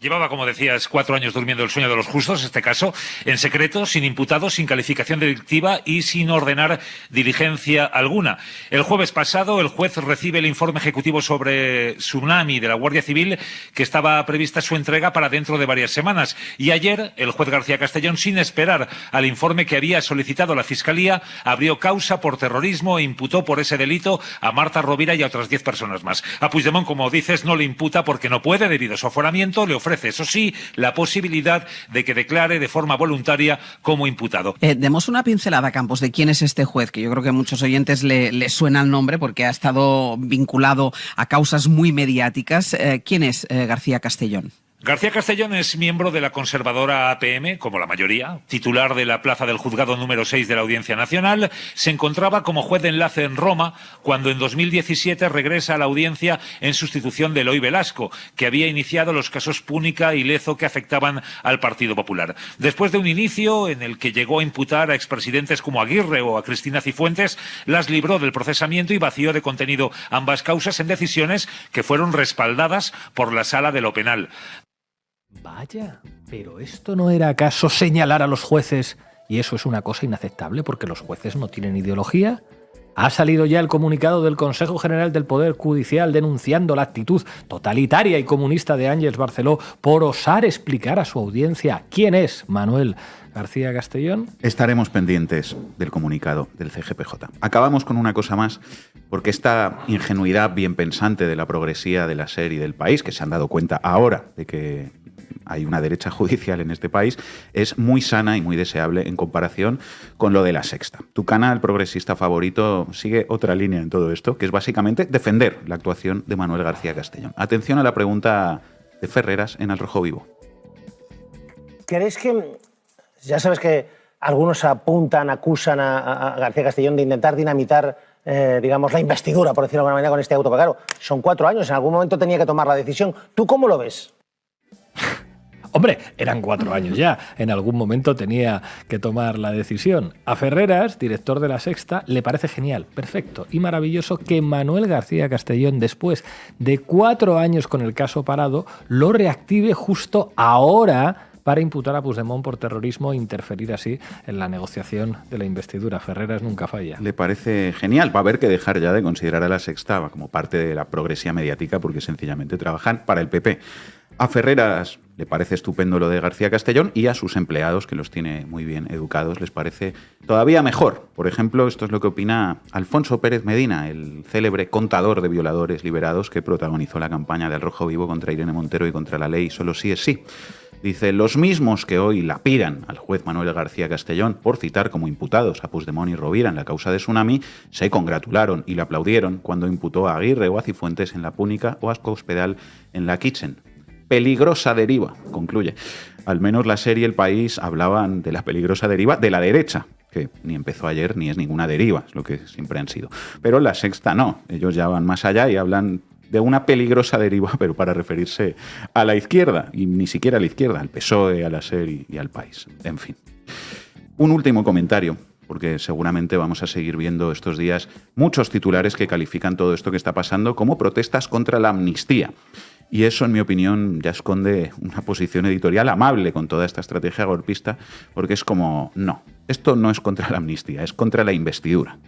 Speaker 21: Llevaba, como decías, 4 años durmiendo el sueño de los justos, en este caso, en secreto, sin imputados, sin calificación delictiva y sin ordenar diligencia alguna. El jueves pasado, el juez recibe el informe ejecutivo sobre Tsunami de la Guardia Civil, que estaba prevista su entrega para dentro de varias semanas. Y ayer, el juez García Castellón, sin esperar al informe que había solicitado la Fiscalía, abrió causa por terrorismo e imputó por ese delito a Marta Rovira y a otras 10 personas más. A Puigdemont, como dices, no le imputa porque no puede, debido a su aforamiento, le ofrece, eso sí, la posibilidad de que declare de forma voluntaria como imputado.
Speaker 20: Demos una pincelada, Campos, de quién es este juez, que yo creo que a muchos oyentes le suena el nombre porque ha estado vinculado a causas muy mediáticas. ¿Quién es García Castellón?
Speaker 21: García Castellón es miembro de la conservadora APM, como la mayoría, titular de la plaza del juzgado número 6 de la Audiencia Nacional. Se encontraba como juez de enlace en Roma cuando en 2017 regresa a la audiencia en sustitución de Eloy Velasco, que había iniciado los casos Púnica y Lezo que afectaban al Partido Popular. Después de un inicio en el que llegó a imputar a expresidentes como Aguirre o a Cristina Cifuentes, las libró del procesamiento y vació de contenido ambas causas en decisiones que fueron respaldadas por la Sala de lo Penal.
Speaker 3: Vaya, pero ¿esto no era acaso señalar a los jueces? Y eso es una cosa inaceptable porque los jueces no tienen ideología. Ha salido ya el comunicado del Consejo General del Poder Judicial denunciando la actitud totalitaria y comunista de Àngels Barceló por osar explicar a su audiencia quién es Manuel García Castellón.
Speaker 6: Estaremos pendientes del comunicado del CGPJ. Acabamos con una cosa más, porque esta ingenuidad bien pensante de la progresía de la SER y del país, que se han dado cuenta ahora de que hay una derecha judicial en este país, es muy sana y muy deseable en comparación con lo de La Sexta. Tu canal progresista favorito sigue otra línea en todo esto, que es básicamente defender la actuación de Manuel García Castellón. Atención a la pregunta de Ferreras en Al Rojo Vivo.
Speaker 22: ¿Crees que, ya sabes que algunos apuntan, acusan a García Castellón de intentar dinamitar, digamos, la investidura, por decirlo de alguna manera, con este auto? Pero claro, son 4 años, en algún momento tenía que tomar la decisión. ¿Tú cómo lo ves?
Speaker 3: Hombre, eran 4 años ya. En algún momento tenía que tomar la decisión. A Ferreras, director de La Sexta, le parece genial, perfecto y maravilloso que Manuel García Castellón, después de 4 años con el caso parado, lo reactive justo ahora para imputar a Puigdemont por terrorismo e interferir así en la negociación de la investidura. Ferreras nunca falla.
Speaker 6: Le parece genial. Va a haber que dejar ya de considerar a La Sexta como parte de la progresía mediática porque sencillamente trabajan para el PP. A Ferreras le parece estupendo lo de García Castellón y a sus empleados, que los tiene muy bien educados, les parece todavía mejor. Por ejemplo, esto es lo que opina Alfonso Pérez Medina, el célebre contador de violadores liberados que protagonizó la campaña de Al Rojo Vivo contra Irene Montero y contra la ley Solo sí es sí. Dice, los mismos que hoy lapidan al juez Manuel García Castellón por citar como imputados a Puigdemont y Rovira en la causa de Tsunami, se congratularon y le aplaudieron cuando imputó a Aguirre o a Cifuentes en la Púnica o a Cospedal en la Kitchen. Peligrosa deriva, concluye. Al menos La SER y El País hablaban de la peligrosa deriva de la derecha, que ni empezó ayer ni es ninguna deriva, es lo que siempre han sido. Pero La Sexta no, ellos ya van más allá y hablan de una peligrosa deriva, pero para referirse a la izquierda, y ni siquiera a la izquierda, al PSOE, a La SER y al País. En fin. Un último comentario, porque seguramente vamos a seguir viendo estos días muchos titulares que califican todo esto que está pasando como protestas contra la amnistía. Y eso, en mi opinión, ya esconde una posición editorial amable con toda esta estrategia golpista, porque es como, no, esto no es contra la amnistía, es contra la investidura,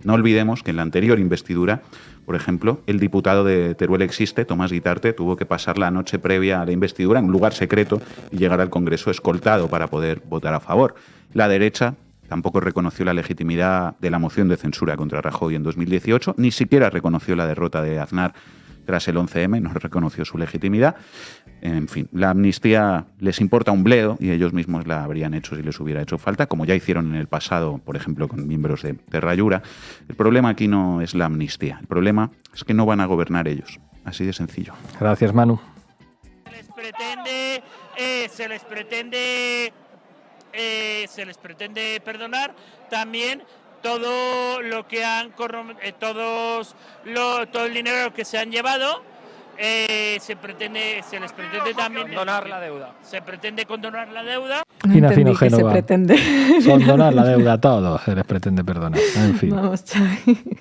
Speaker 6: No olvidemos que en la anterior investidura, por ejemplo, el diputado de Teruel Existe, Tomás Guitarte, tuvo que pasar la noche previa a la investidura en un lugar secreto y llegar al Congreso escoltado para poder votar a favor. La derecha tampoco reconoció la legitimidad de la moción de censura contra Rajoy en 2018, ni siquiera reconoció la derrota de Aznar tras el 11M, no reconoció su legitimidad. En fin, la amnistía les importa un bledo y ellos mismos la habrían hecho si les hubiera hecho falta, como ya hicieron en el pasado, por ejemplo, con miembros de Terrayura. El problema aquí no es la amnistía, el problema es que no van a gobernar ellos. Así de sencillo.
Speaker 3: Gracias, Manu.
Speaker 2: Se les pretende perdonar también todo lo que han todo el dinero que se han llevado. Se les pretende también
Speaker 9: condonar la deuda.
Speaker 2: Se pretende condonar la deuda.
Speaker 3: Ina Fino
Speaker 7: se
Speaker 3: Génova.
Speaker 7: pretende.
Speaker 3: Condonar la deuda a todos se les pretende perdonar. En fin.
Speaker 7: Vamos, Xavi.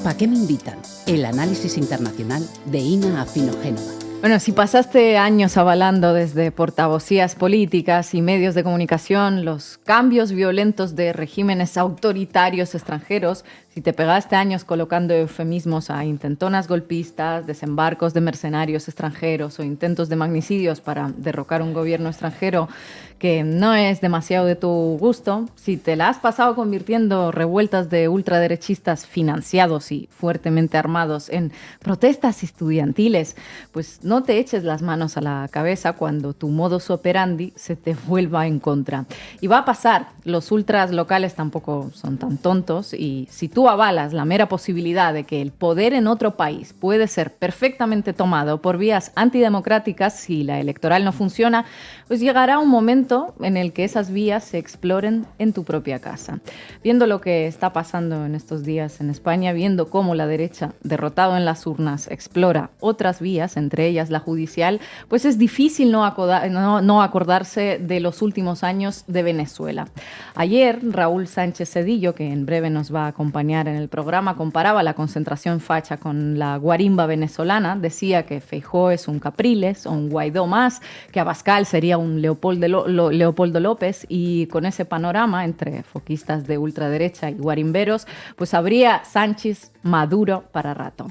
Speaker 4: ¿Para qué me invitan? El análisis internacional de Ina Fino Génova.
Speaker 7: Bueno, si pasaste años avalando desde portavocías políticas y medios de comunicación los cambios violentos de regímenes autoritarios extranjeros, si te pegaste años colocando eufemismos a intentonas golpistas, desembarcos de mercenarios extranjeros o intentos de magnicidios para derrocar un gobierno extranjero que no es demasiado de tu gusto, si te la has pasado convirtiendo revueltas de ultraderechistas financiados y fuertemente armados en protestas estudiantiles, pues no te eches las manos a la cabeza cuando tu modus operandi se te vuelva en contra. Y va a pasar, los ultras locales tampoco son tan tontos y si tú avalas la mera posibilidad de que el poder en otro país puede ser perfectamente tomado por vías antidemocráticas si la electoral no funciona, pues llegará un momento en el que esas vías se exploren en tu propia casa. Viendo lo que está pasando en estos días en España, viendo cómo la derecha, derrotado en las urnas, explora otras vías, entre ellas la judicial, pues es difícil no acordarse de los últimos años de Venezuela. Ayer, Raúl Sánchez Cedillo, que en breve nos va a acompañar en el programa, comparaba la concentración facha con la guarimba venezolana, decía que Feijóo es un Capriles o un Guaidó más, que Abascal sería un Leopoldo López, y con ese panorama entre foquistas de ultraderecha y guarimberos, pues habría Sánchez Maduro para rato.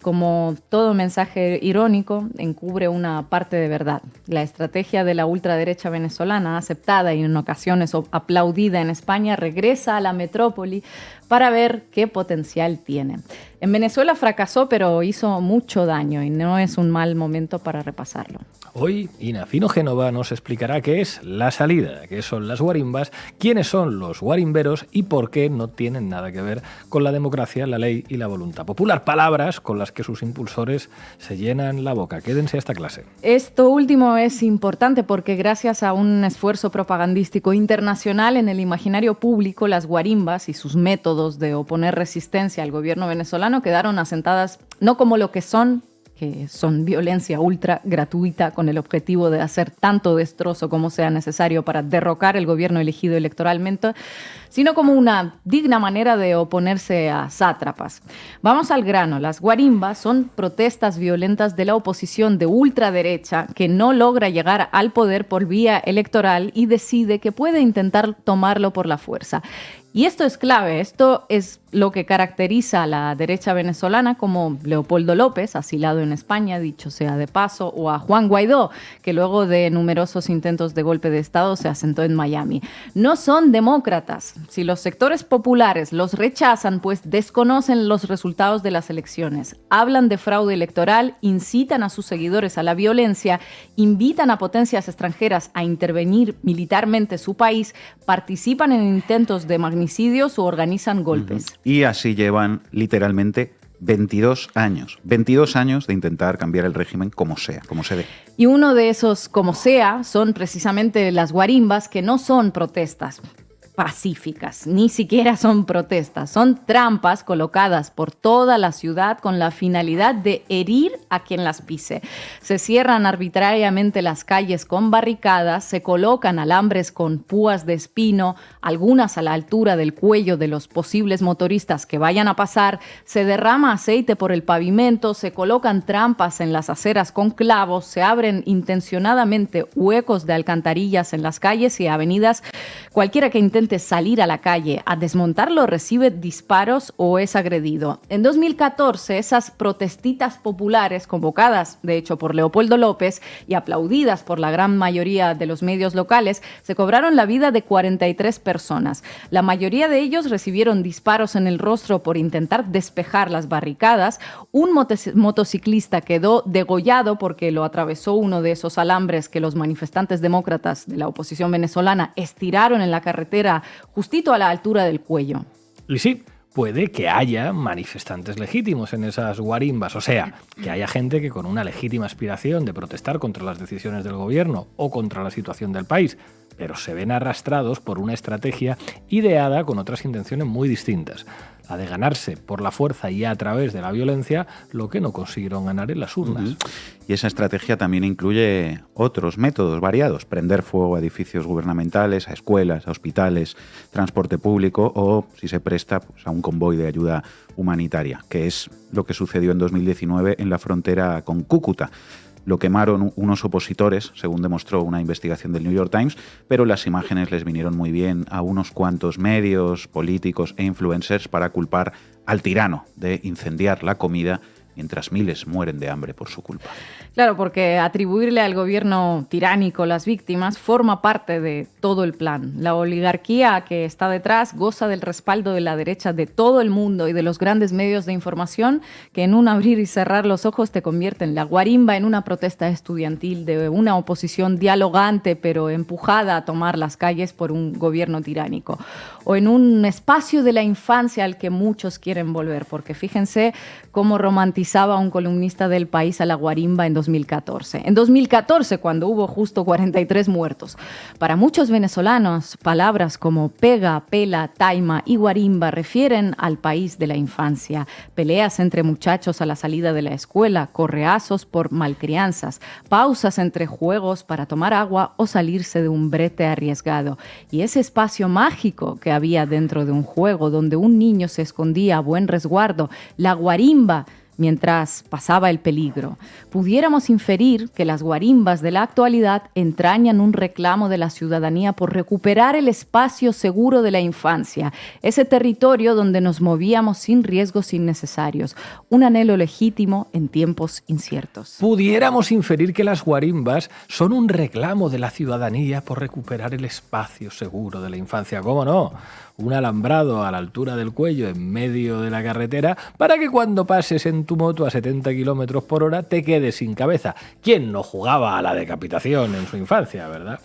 Speaker 7: Como todo mensaje irónico, encubre una parte de verdad. La estrategia de la ultraderecha venezolana, aceptada y en ocasiones aplaudida en España, regresa a la metrópoli para ver qué potencial tiene. En Venezuela fracasó, pero hizo mucho daño y no es un mal momento para repasarlo.
Speaker 3: Hoy, Ina Fino Génova nos explicará qué es la salida, qué son las guarimbas, quiénes son los guarimberos y por qué no tienen nada que ver con la democracia, la ley y la voluntad popular. Palabras con las que sus impulsores se llenan la boca. Quédense a esta clase.
Speaker 7: Esto último es importante porque gracias a un esfuerzo propagandístico internacional en el imaginario público, las guarimbas y sus métodos de oponer resistencia al gobierno venezolano quedaron asentadas no como lo que son violencia ultra gratuita con el objetivo de hacer tanto destrozo como sea necesario para derrocar el gobierno elegido electoralmente, sino como una digna manera de oponerse a sátrapas. Vamos al grano. Las guarimbas son protestas violentas de la oposición de ultraderecha que no logra llegar al poder por vía electoral y decide que puede intentar tomarlo por la fuerza. Y esto es clave, esto es lo que caracteriza a la derecha venezolana, como Leopoldo López, asilado en España, dicho sea de paso, o a Juan Guaidó, que luego de numerosos intentos de golpe de Estado se asentó en Miami. No son demócratas. Si los sectores populares los rechazan, pues desconocen los resultados de las elecciones, hablan de fraude electoral, incitan a sus seguidores a la violencia, invitan a potencias extranjeras a intervenir militarmente su país, participan en intentos de magnicidios o organizan golpes.
Speaker 6: Y así llevan literalmente 22 años. 22 años de intentar cambiar el régimen como sea, como se dé.
Speaker 7: Y uno de esos, como sea, son precisamente las guarimbas, que no son protestas. pacíficas, ni siquiera son protestas, son trampas colocadas por toda la ciudad con la finalidad de herir a quien las pise. Se cierran arbitrariamente las calles con barricadas, se colocan alambres con púas de espino, algunas a la altura del cuello de los posibles motoristas que vayan a pasar, se derrama aceite por el pavimento, se colocan trampas en las aceras con clavos, se abren intencionadamente huecos de alcantarillas en las calles y avenidas. Cualquiera que intente salir a la calle a desmontarlo recibe disparos o es agredido. En 2014, esas protestitas populares convocadas, de hecho, por Leopoldo López y aplaudidas por la gran mayoría de los medios locales, se cobraron la vida de 43 personas. La mayoría de ellos recibieron disparos en el rostro por intentar despejar las barricadas. Un motociclista quedó degollado porque lo atravesó uno de esos alambres que los manifestantes demócratas de la oposición venezolana estiraron en la carretera justito a la altura del cuello.
Speaker 3: Y sí, puede que haya manifestantes legítimos en esas guarimbas, o sea, que haya gente que con una legítima aspiración de protestar contra las decisiones del gobierno o contra la situación del país, pero se ven arrastrados por una estrategia ideada con otras intenciones muy distintas, la de ganarse por la fuerza y a través de la violencia lo que no consiguieron ganar en las urnas.
Speaker 6: Y esa estrategia también incluye otros métodos variados: prender fuego a edificios gubernamentales, a escuelas, a hospitales, transporte público o, si se presta, pues a un convoy de ayuda humanitaria, que es lo que sucedió en 2019 en la frontera con Cúcuta. Lo quemaron unos opositores, según demostró una investigación del New York Times, pero las imágenes les vinieron muy bien a unos cuantos medios, políticos e influencers para culpar al tirano de incendiar la comida mientras miles mueren de hambre por su culpa.
Speaker 7: Claro, porque atribuirle al gobierno tiránico las víctimas forma parte de todo el plan. La oligarquía que está detrás goza del respaldo de la derecha de todo el mundo y de los grandes medios de información que en un abrir y cerrar los ojos te convierten la guarimba en una protesta estudiantil de una oposición dialogante pero empujada a tomar las calles por un gobierno tiránico. O en un espacio de la infancia al que muchos quieren volver, porque fíjense cómo romantizaba un columnista del País a la guarimba en 2014. En 2014, cuando hubo justo 43 muertos. Para muchos venezolanos, palabras como pega, pela, taima y guarimba refieren al país de la infancia. Peleas entre muchachos a la salida de la escuela, correazos por malcrianzas, pausas entre juegos para tomar agua o salirse de un brete arriesgado. Y ese espacio mágico que había dentro de un juego donde un niño se escondía a buen resguardo, la guarimba, mientras pasaba el peligro. Pudiéramos inferir que las guarimbas de la actualidad entrañan un reclamo de la ciudadanía por recuperar el espacio seguro de la infancia, ese territorio donde nos movíamos sin riesgos innecesarios, un anhelo legítimo en tiempos inciertos.
Speaker 3: Pudiéramos inferir que las guarimbas son un reclamo de la ciudadanía por recuperar el espacio seguro de la infancia. ¿Cómo no? Un alambrado a la altura del cuello en medio de la carretera para que cuando pases en tu moto a 70 kilómetros por hora te quedes sin cabeza. ¿Quién no jugaba a la decapitación en su infancia, verdad?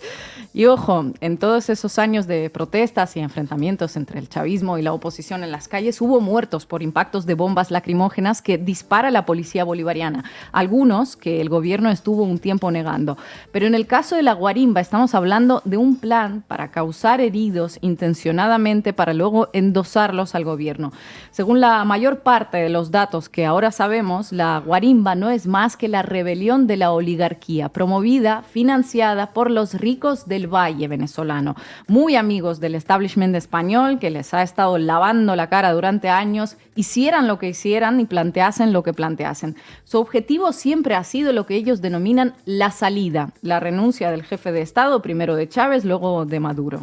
Speaker 7: Y ojo, en todos esos años de protestas y enfrentamientos entre el chavismo y la oposición en las calles hubo muertos por impactos de bombas lacrimógenas que dispara la policía bolivariana, algunos que el gobierno estuvo un tiempo negando. Pero en el caso de la guarimba estamos hablando de un plan para causar heridos intencionadamente para luego endosarlos al gobierno. Según la mayor parte de los datos que ahora sabemos, la guarimba no es más que la rebelión de la oligarquía, promovida, financiada por los ricos del Valle venezolano, muy amigos del establishment español que les ha estado lavando la cara durante años, hicieran lo que hicieran y planteasen lo que planteasen. Su objetivo siempre ha sido lo que ellos denominan la salida, la renuncia del jefe de Estado, primero de Chávez, luego de Maduro.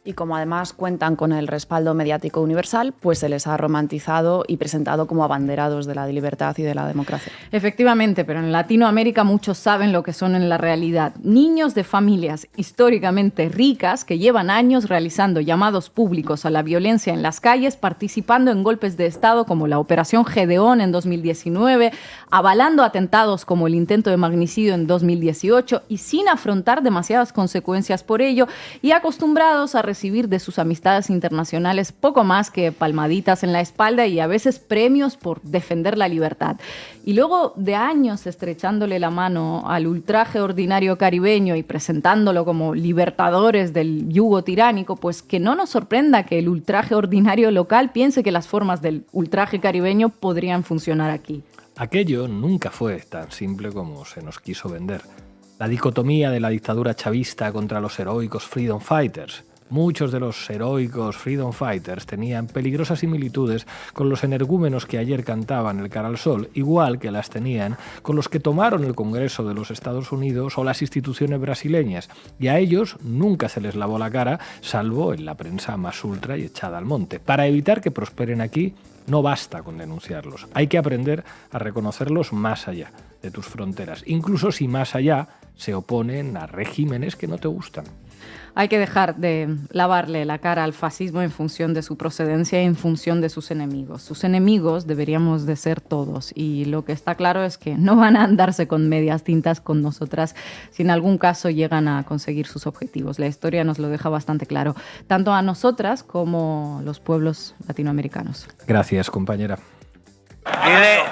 Speaker 5: Y como además cuentan con el respaldo mediático universal, pues se les ha romantizado y presentado como abanderados de la libertad y de la democracia.
Speaker 7: Efectivamente, pero en Latinoamérica muchos saben lo que son en la realidad. Niños de familias históricamente ricas que llevan años realizando llamados públicos a la violencia en las calles, participando en golpes de Estado como la Operación Gedeón en 2019, avalando atentados como el intento de magnicidio en 2018 y sin afrontar demasiadas consecuencias por ello, y acostumbrados a recibir de sus amistades internacionales poco más que palmaditas en la espalda y a veces premios por defender la libertad. Y luego de años estrechándole la mano al ultraje ordinario caribeño y presentándolo como libertadores del yugo tiránico, pues que no nos sorprenda que el ultraje ordinario local piense que las formas del ultraje caribeño podrían funcionar aquí.
Speaker 3: Aquello nunca fue tan simple como se nos quiso vender. La dicotomía de la dictadura chavista contra los heroicos freedom fighters. Muchos de los heroicos freedom fighters tenían peligrosas similitudes con los energúmenos que ayer cantaban el Cara al Sol, igual que las tenían con los que tomaron el Congreso de los Estados Unidos o las instituciones brasileñas, y a ellos nunca se les lavó la cara, salvo en la prensa más ultra y echada al monte. Para evitar que prosperen aquí, no basta con denunciarlos, hay que aprender a reconocerlos más allá de tus fronteras, incluso si más allá se oponen a regímenes que no te gustan.
Speaker 7: Hay que dejar de lavarle la cara al fascismo en función de su procedencia y en función de sus enemigos. Sus enemigos deberíamos de ser todos, y lo que está claro es que no van a andarse con medias tintas con nosotras si en algún caso llegan a conseguir sus objetivos. La historia nos lo deja bastante claro, tanto a nosotras como los pueblos latinoamericanos.
Speaker 3: Gracias, compañera.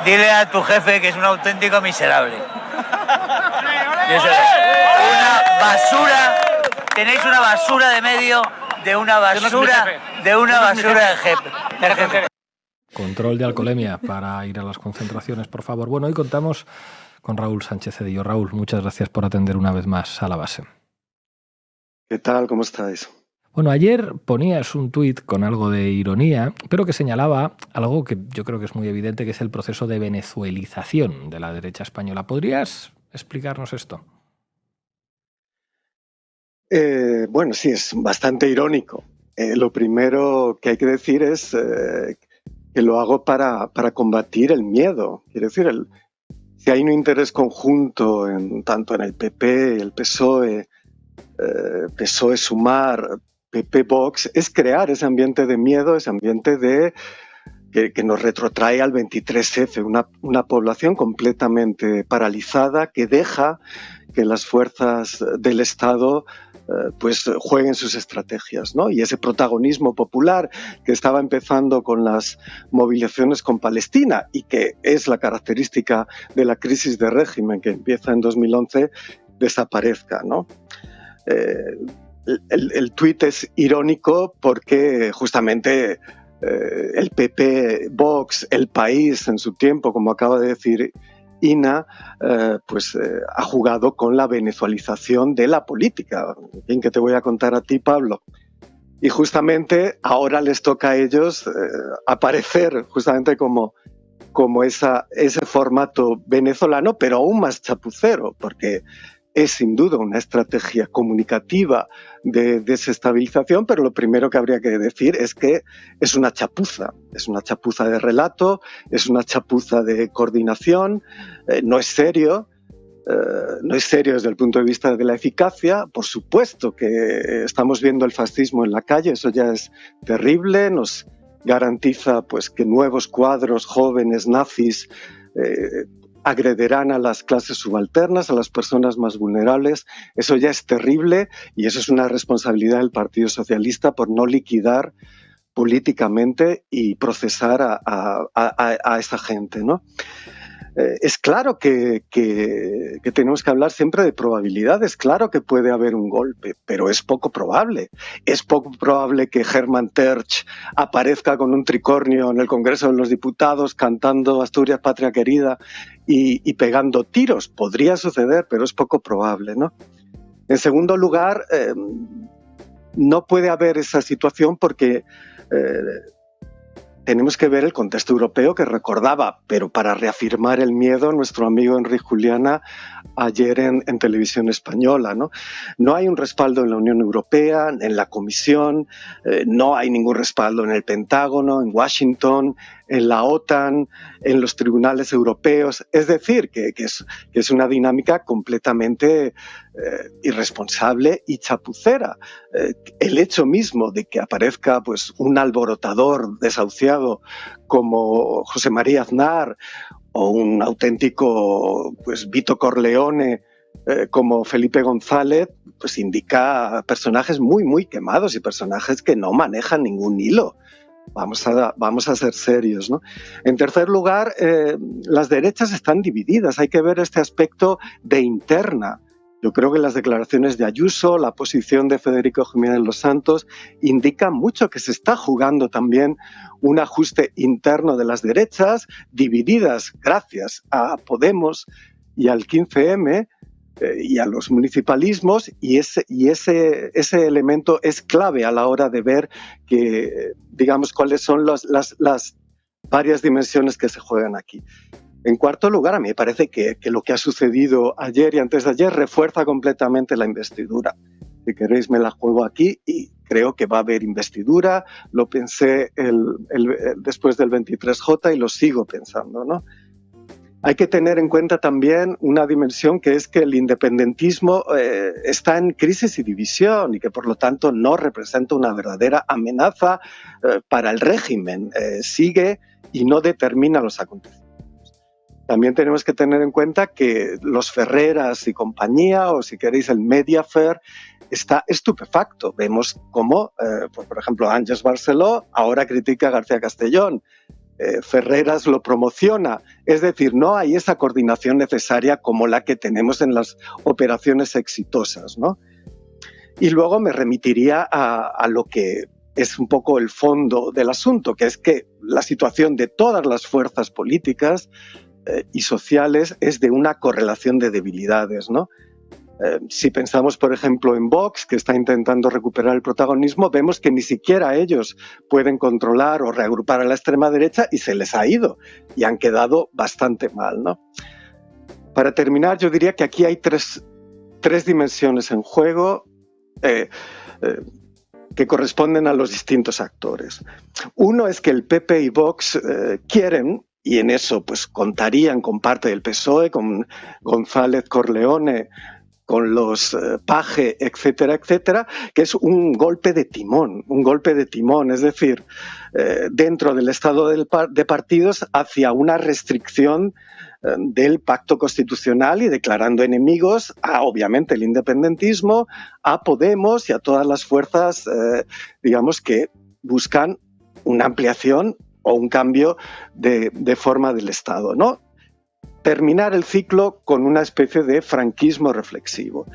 Speaker 1: Dile a tu jefe que es un auténtico miserable. Una basura. Tenéis una basura de medio de una basura de jefe.
Speaker 3: Control de alcoholemia para ir a las concentraciones, por favor. Bueno, hoy contamos con Raúl Sánchez Cedillo. Raúl, muchas gracias por atender una vez más a La Base.
Speaker 8: ¿Qué tal? ¿Cómo estáis?
Speaker 3: Bueno, ayer ponías un tuit con algo de ironía, pero que señalaba algo que yo creo que es muy evidente, que es el proceso de venezuelización de la derecha española. ¿Podrías explicarnos esto?
Speaker 8: Bueno, sí, es bastante irónico. Lo primero que hay que decir es que lo hago para combatir el miedo. Quiero decir, si hay un interés conjunto tanto en el PP, el PSOE, Sumar, PP Vox, es crear ese ambiente de miedo, ese ambiente que nos retrotrae al 23F, una población completamente paralizada que deja que las fuerzas del Estado pues jueguen sus estrategias, ¿no? Y ese protagonismo popular que estaba empezando con las movilizaciones con Palestina y que es la característica de la crisis de régimen que empieza en 2011, desaparezca, ¿no? El tuit es irónico porque justamente el PP, Vox, El País en su tiempo, como acaba de decir Ina, ha jugado con la venezuelización de la política. En fin, que te voy a contar a ti, Pablo. Y justamente ahora les toca a ellos aparecer justamente como ese formato venezolano, pero aún más chapucero, porque es sin duda una estrategia comunicativa de desestabilización, pero lo primero que habría que decir es que es una chapuza de relato, es una chapuza de coordinación, no es serio desde el punto de vista de la eficacia. Por supuesto que estamos viendo el fascismo en la calle, eso ya es terrible, nos garantiza pues que nuevos cuadros jóvenes nazis agrederán a las clases subalternas, a las personas más vulnerables. Eso ya es terrible y eso es una responsabilidad del Partido Socialista por no liquidar políticamente y procesar a esa gente, ¿no? Es claro que tenemos que hablar siempre de probabilidades. Claro que puede haber un golpe, pero es poco probable. Es poco probable que Hermann Tertsch aparezca con un tricornio en el Congreso de los Diputados cantando Asturias, patria querida y pegando tiros. Podría suceder, pero es poco probable, ¿no? En segundo lugar, no puede haber esa situación porque tenemos que ver el contexto europeo que recordaba, pero para reafirmar el miedo, nuestro amigo Enrique Juliana ayer en televisión española, ¿no? No hay un respaldo en la Unión Europea, en la Comisión, no hay ningún respaldo en el Pentágono, en Washington, en la OTAN, en los tribunales europeos. Es decir, que es una dinámica completamente irresponsable y chapucera. El hecho mismo de que aparezca pues, un alborotador desahuciado como José María Aznar o un auténtico pues, Vito Corleone como Felipe González, pues indica personajes muy, muy quemados y personajes que no manejan ningún hilo. Vamos a ser serios, ¿no? En tercer lugar, las derechas están divididas. Hay que ver este aspecto de interna. Yo creo que las declaraciones de Ayuso, la posición de Federico Jiménez Los Santos, indican mucho que se está jugando también un ajuste interno de las derechas, divididas gracias a Podemos y al 15M, y a los municipalismos, y ese elemento es clave a la hora de ver que, digamos, cuáles son las varias dimensiones que se juegan aquí. En cuarto lugar, a mí me parece que lo que ha sucedido ayer y antes de ayer refuerza completamente la investidura. Si queréis me la juego aquí y creo que va a haber investidura. Lo pensé después del 23J y lo sigo pensando, ¿no? Hay que tener en cuenta también una dimensión que es que el independentismo está en crisis y división y que por lo tanto no representa una verdadera amenaza para el régimen. Sigue y no determina los acontecimientos. También tenemos que tener en cuenta que los Ferreras y compañía, o si queréis el Mediafair, está estupefacto. Vemos cómo, pues por ejemplo, Ángeles Barceló ahora critica a García Castellón. Ferreras lo promociona, es decir, no hay esa coordinación necesaria como la que tenemos en las operaciones exitosas, ¿no? Y luego me remitiría a lo que es un poco el fondo del asunto, que es que la situación de todas las fuerzas políticas y sociales es de una correlación de debilidades, ¿no? Si pensamos, por ejemplo, en Vox, que está intentando recuperar el protagonismo, vemos que ni siquiera ellos pueden controlar o reagrupar a la extrema derecha y se les ha ido y han quedado bastante mal, ¿no? Para terminar, yo diría que aquí hay tres dimensiones en juego que corresponden a los distintos actores. Uno es que el PP y Vox quieren, y en eso pues contarían con parte del PSOE, con González Corleone, con los Paje, etcétera, etcétera, que es un golpe de timón, es decir, dentro del estado de partidos hacia una restricción del pacto constitucional y declarando enemigos a, obviamente, el independentismo, a Podemos y a todas las fuerzas, digamos, que buscan una ampliación o un cambio de forma del Estado, ¿no? Terminar el ciclo con una especie de franquismo reflexivo.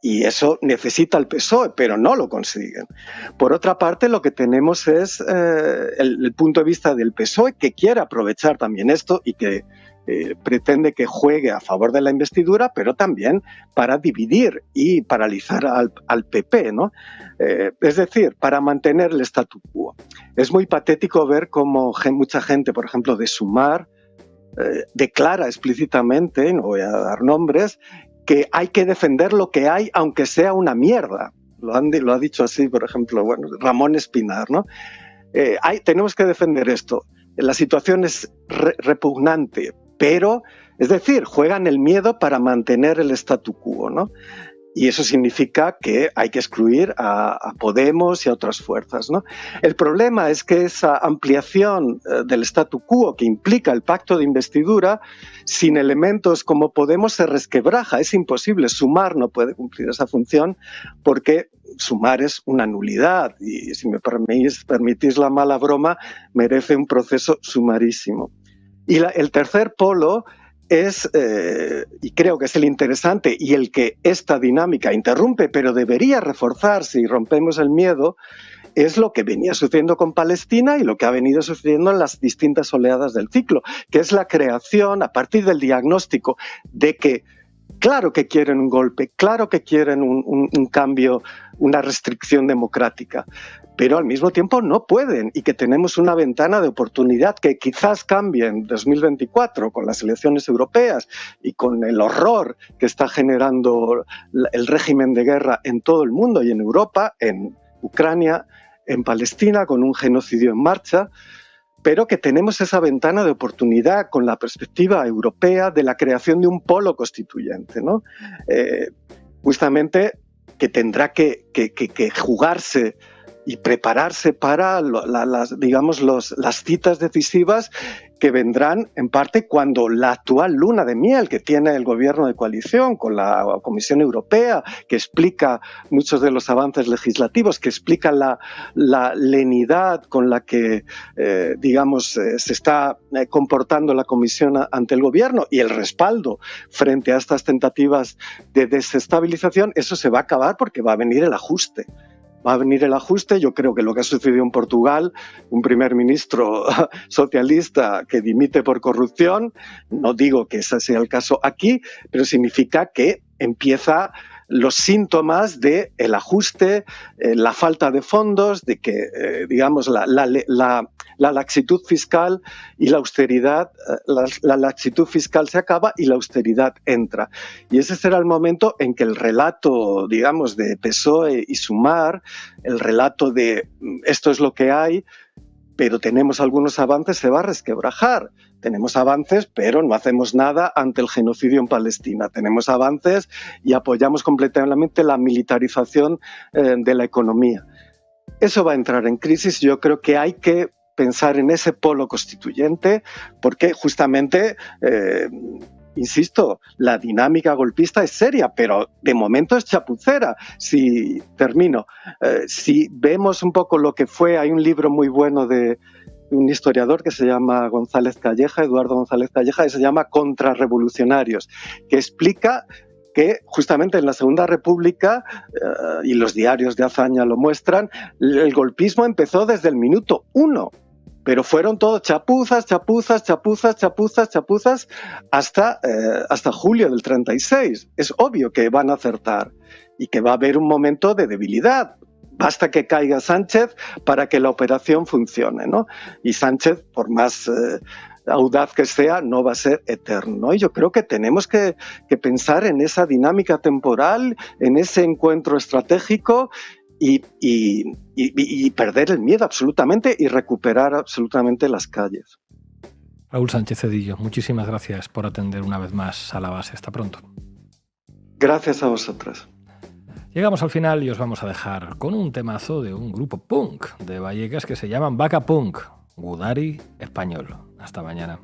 Speaker 8: Y eso necesita el PSOE, pero no lo consiguen. Por otra parte, lo que tenemos es el punto de vista del PSOE, que quiere aprovechar también esto y que pretende que juegue a favor de la investidura, pero también para dividir y paralizar al PP, ¿no? Es decir, para mantener el statu quo. Es muy patético ver cómo mucha gente, por ejemplo, de Sumar, declara explícitamente, no voy a dar nombres, que hay que defender lo que hay aunque sea una mierda. Lo ha dicho así, por ejemplo, bueno, Ramón Espinar, ¿no? Tenemos que defender esto. La situación es repugnante, pero, es decir, juegan el miedo para mantener el statu quo, ¿no? Y eso significa que hay que excluir a Podemos y a otras fuerzas, ¿no? El problema es que esa ampliación del statu quo que implica el pacto de investidura, sin elementos como Podemos se resquebraja. Es imposible. Sumar no puede cumplir esa función porque Sumar es una nulidad y, si me permitís la mala broma, merece un proceso sumarísimo. Y el tercer polo es, y creo que es el interesante y el que esta dinámica interrumpe, pero debería reforzarse y rompemos el miedo, es lo que venía sucediendo con Palestina y lo que ha venido sucediendo en las distintas oleadas del ciclo, que es la creación, a partir del diagnóstico de que claro que quieren un golpe, claro que quieren un cambio, una restricción democrática, pero al mismo tiempo no pueden y que tenemos una ventana de oportunidad que quizás cambie en 2024 con las elecciones europeas y con el horror que está generando el régimen de guerra en todo el mundo y en Europa, en Ucrania, en Palestina, con un genocidio en marcha, pero que tenemos esa ventana de oportunidad con la perspectiva europea de la creación de un polo constituyente, ¿no? Justamente que tendrá que jugarse y prepararse para las citas decisivas que vendrán en parte cuando la actual luna de miel que tiene el gobierno de coalición con la Comisión Europea, que explica muchos de los avances legislativos, que explica la lenidad con la que se está comportando la Comisión ante el gobierno y el respaldo frente a estas tentativas de desestabilización, eso se va a acabar porque va a venir el ajuste. Va a venir el ajuste. Yo creo que lo que ha sucedido en Portugal, un primer ministro socialista que dimite por corrupción, no digo que ese sea el caso aquí, pero significa que empieza los síntomas del ajuste, la falta de fondos, de que, la laxitud fiscal y la austeridad, la laxitud fiscal se acaba y la austeridad entra. Y ese será el momento en que el relato, de PSOE y Sumar, el relato de esto es lo que hay, pero tenemos algunos avances, se va a resquebrajar. Tenemos avances, pero no hacemos nada ante el genocidio en Palestina. Tenemos avances y apoyamos completamente la militarización de la economía. Eso va a entrar en crisis. Yo creo que hay que pensar en ese polo constituyente porque justamente, insisto, la dinámica golpista es seria, pero de momento es chapucera. Si vemos un poco lo que fue, hay un libro muy bueno de un historiador que se llama Eduardo González Calleja, que se llama Contrarrevolucionarios, que explica que justamente en la Segunda República, y los diarios de hazaña lo muestran, el golpismo empezó desde el minuto 1, pero fueron todo chapuzas hasta julio del 36. Es obvio que van a acertar y que va a haber un momento de debilidad. Basta que caiga Sánchez para que la operación funcione, ¿no? Y Sánchez, por más audaz que sea, no va a ser eterno. Y yo creo que tenemos que pensar en esa dinámica temporal, en ese encuentro estratégico y perder el miedo absolutamente y recuperar absolutamente las calles.
Speaker 3: Raúl Sánchez Cedillo, muchísimas gracias por atender una vez más a La Base. Hasta pronto.
Speaker 8: Gracias a vosotras.
Speaker 3: Llegamos al final y os vamos a dejar con un temazo de un grupo punk de Vallecas que se llaman Vaca Punk, Gudari español. Hasta mañana.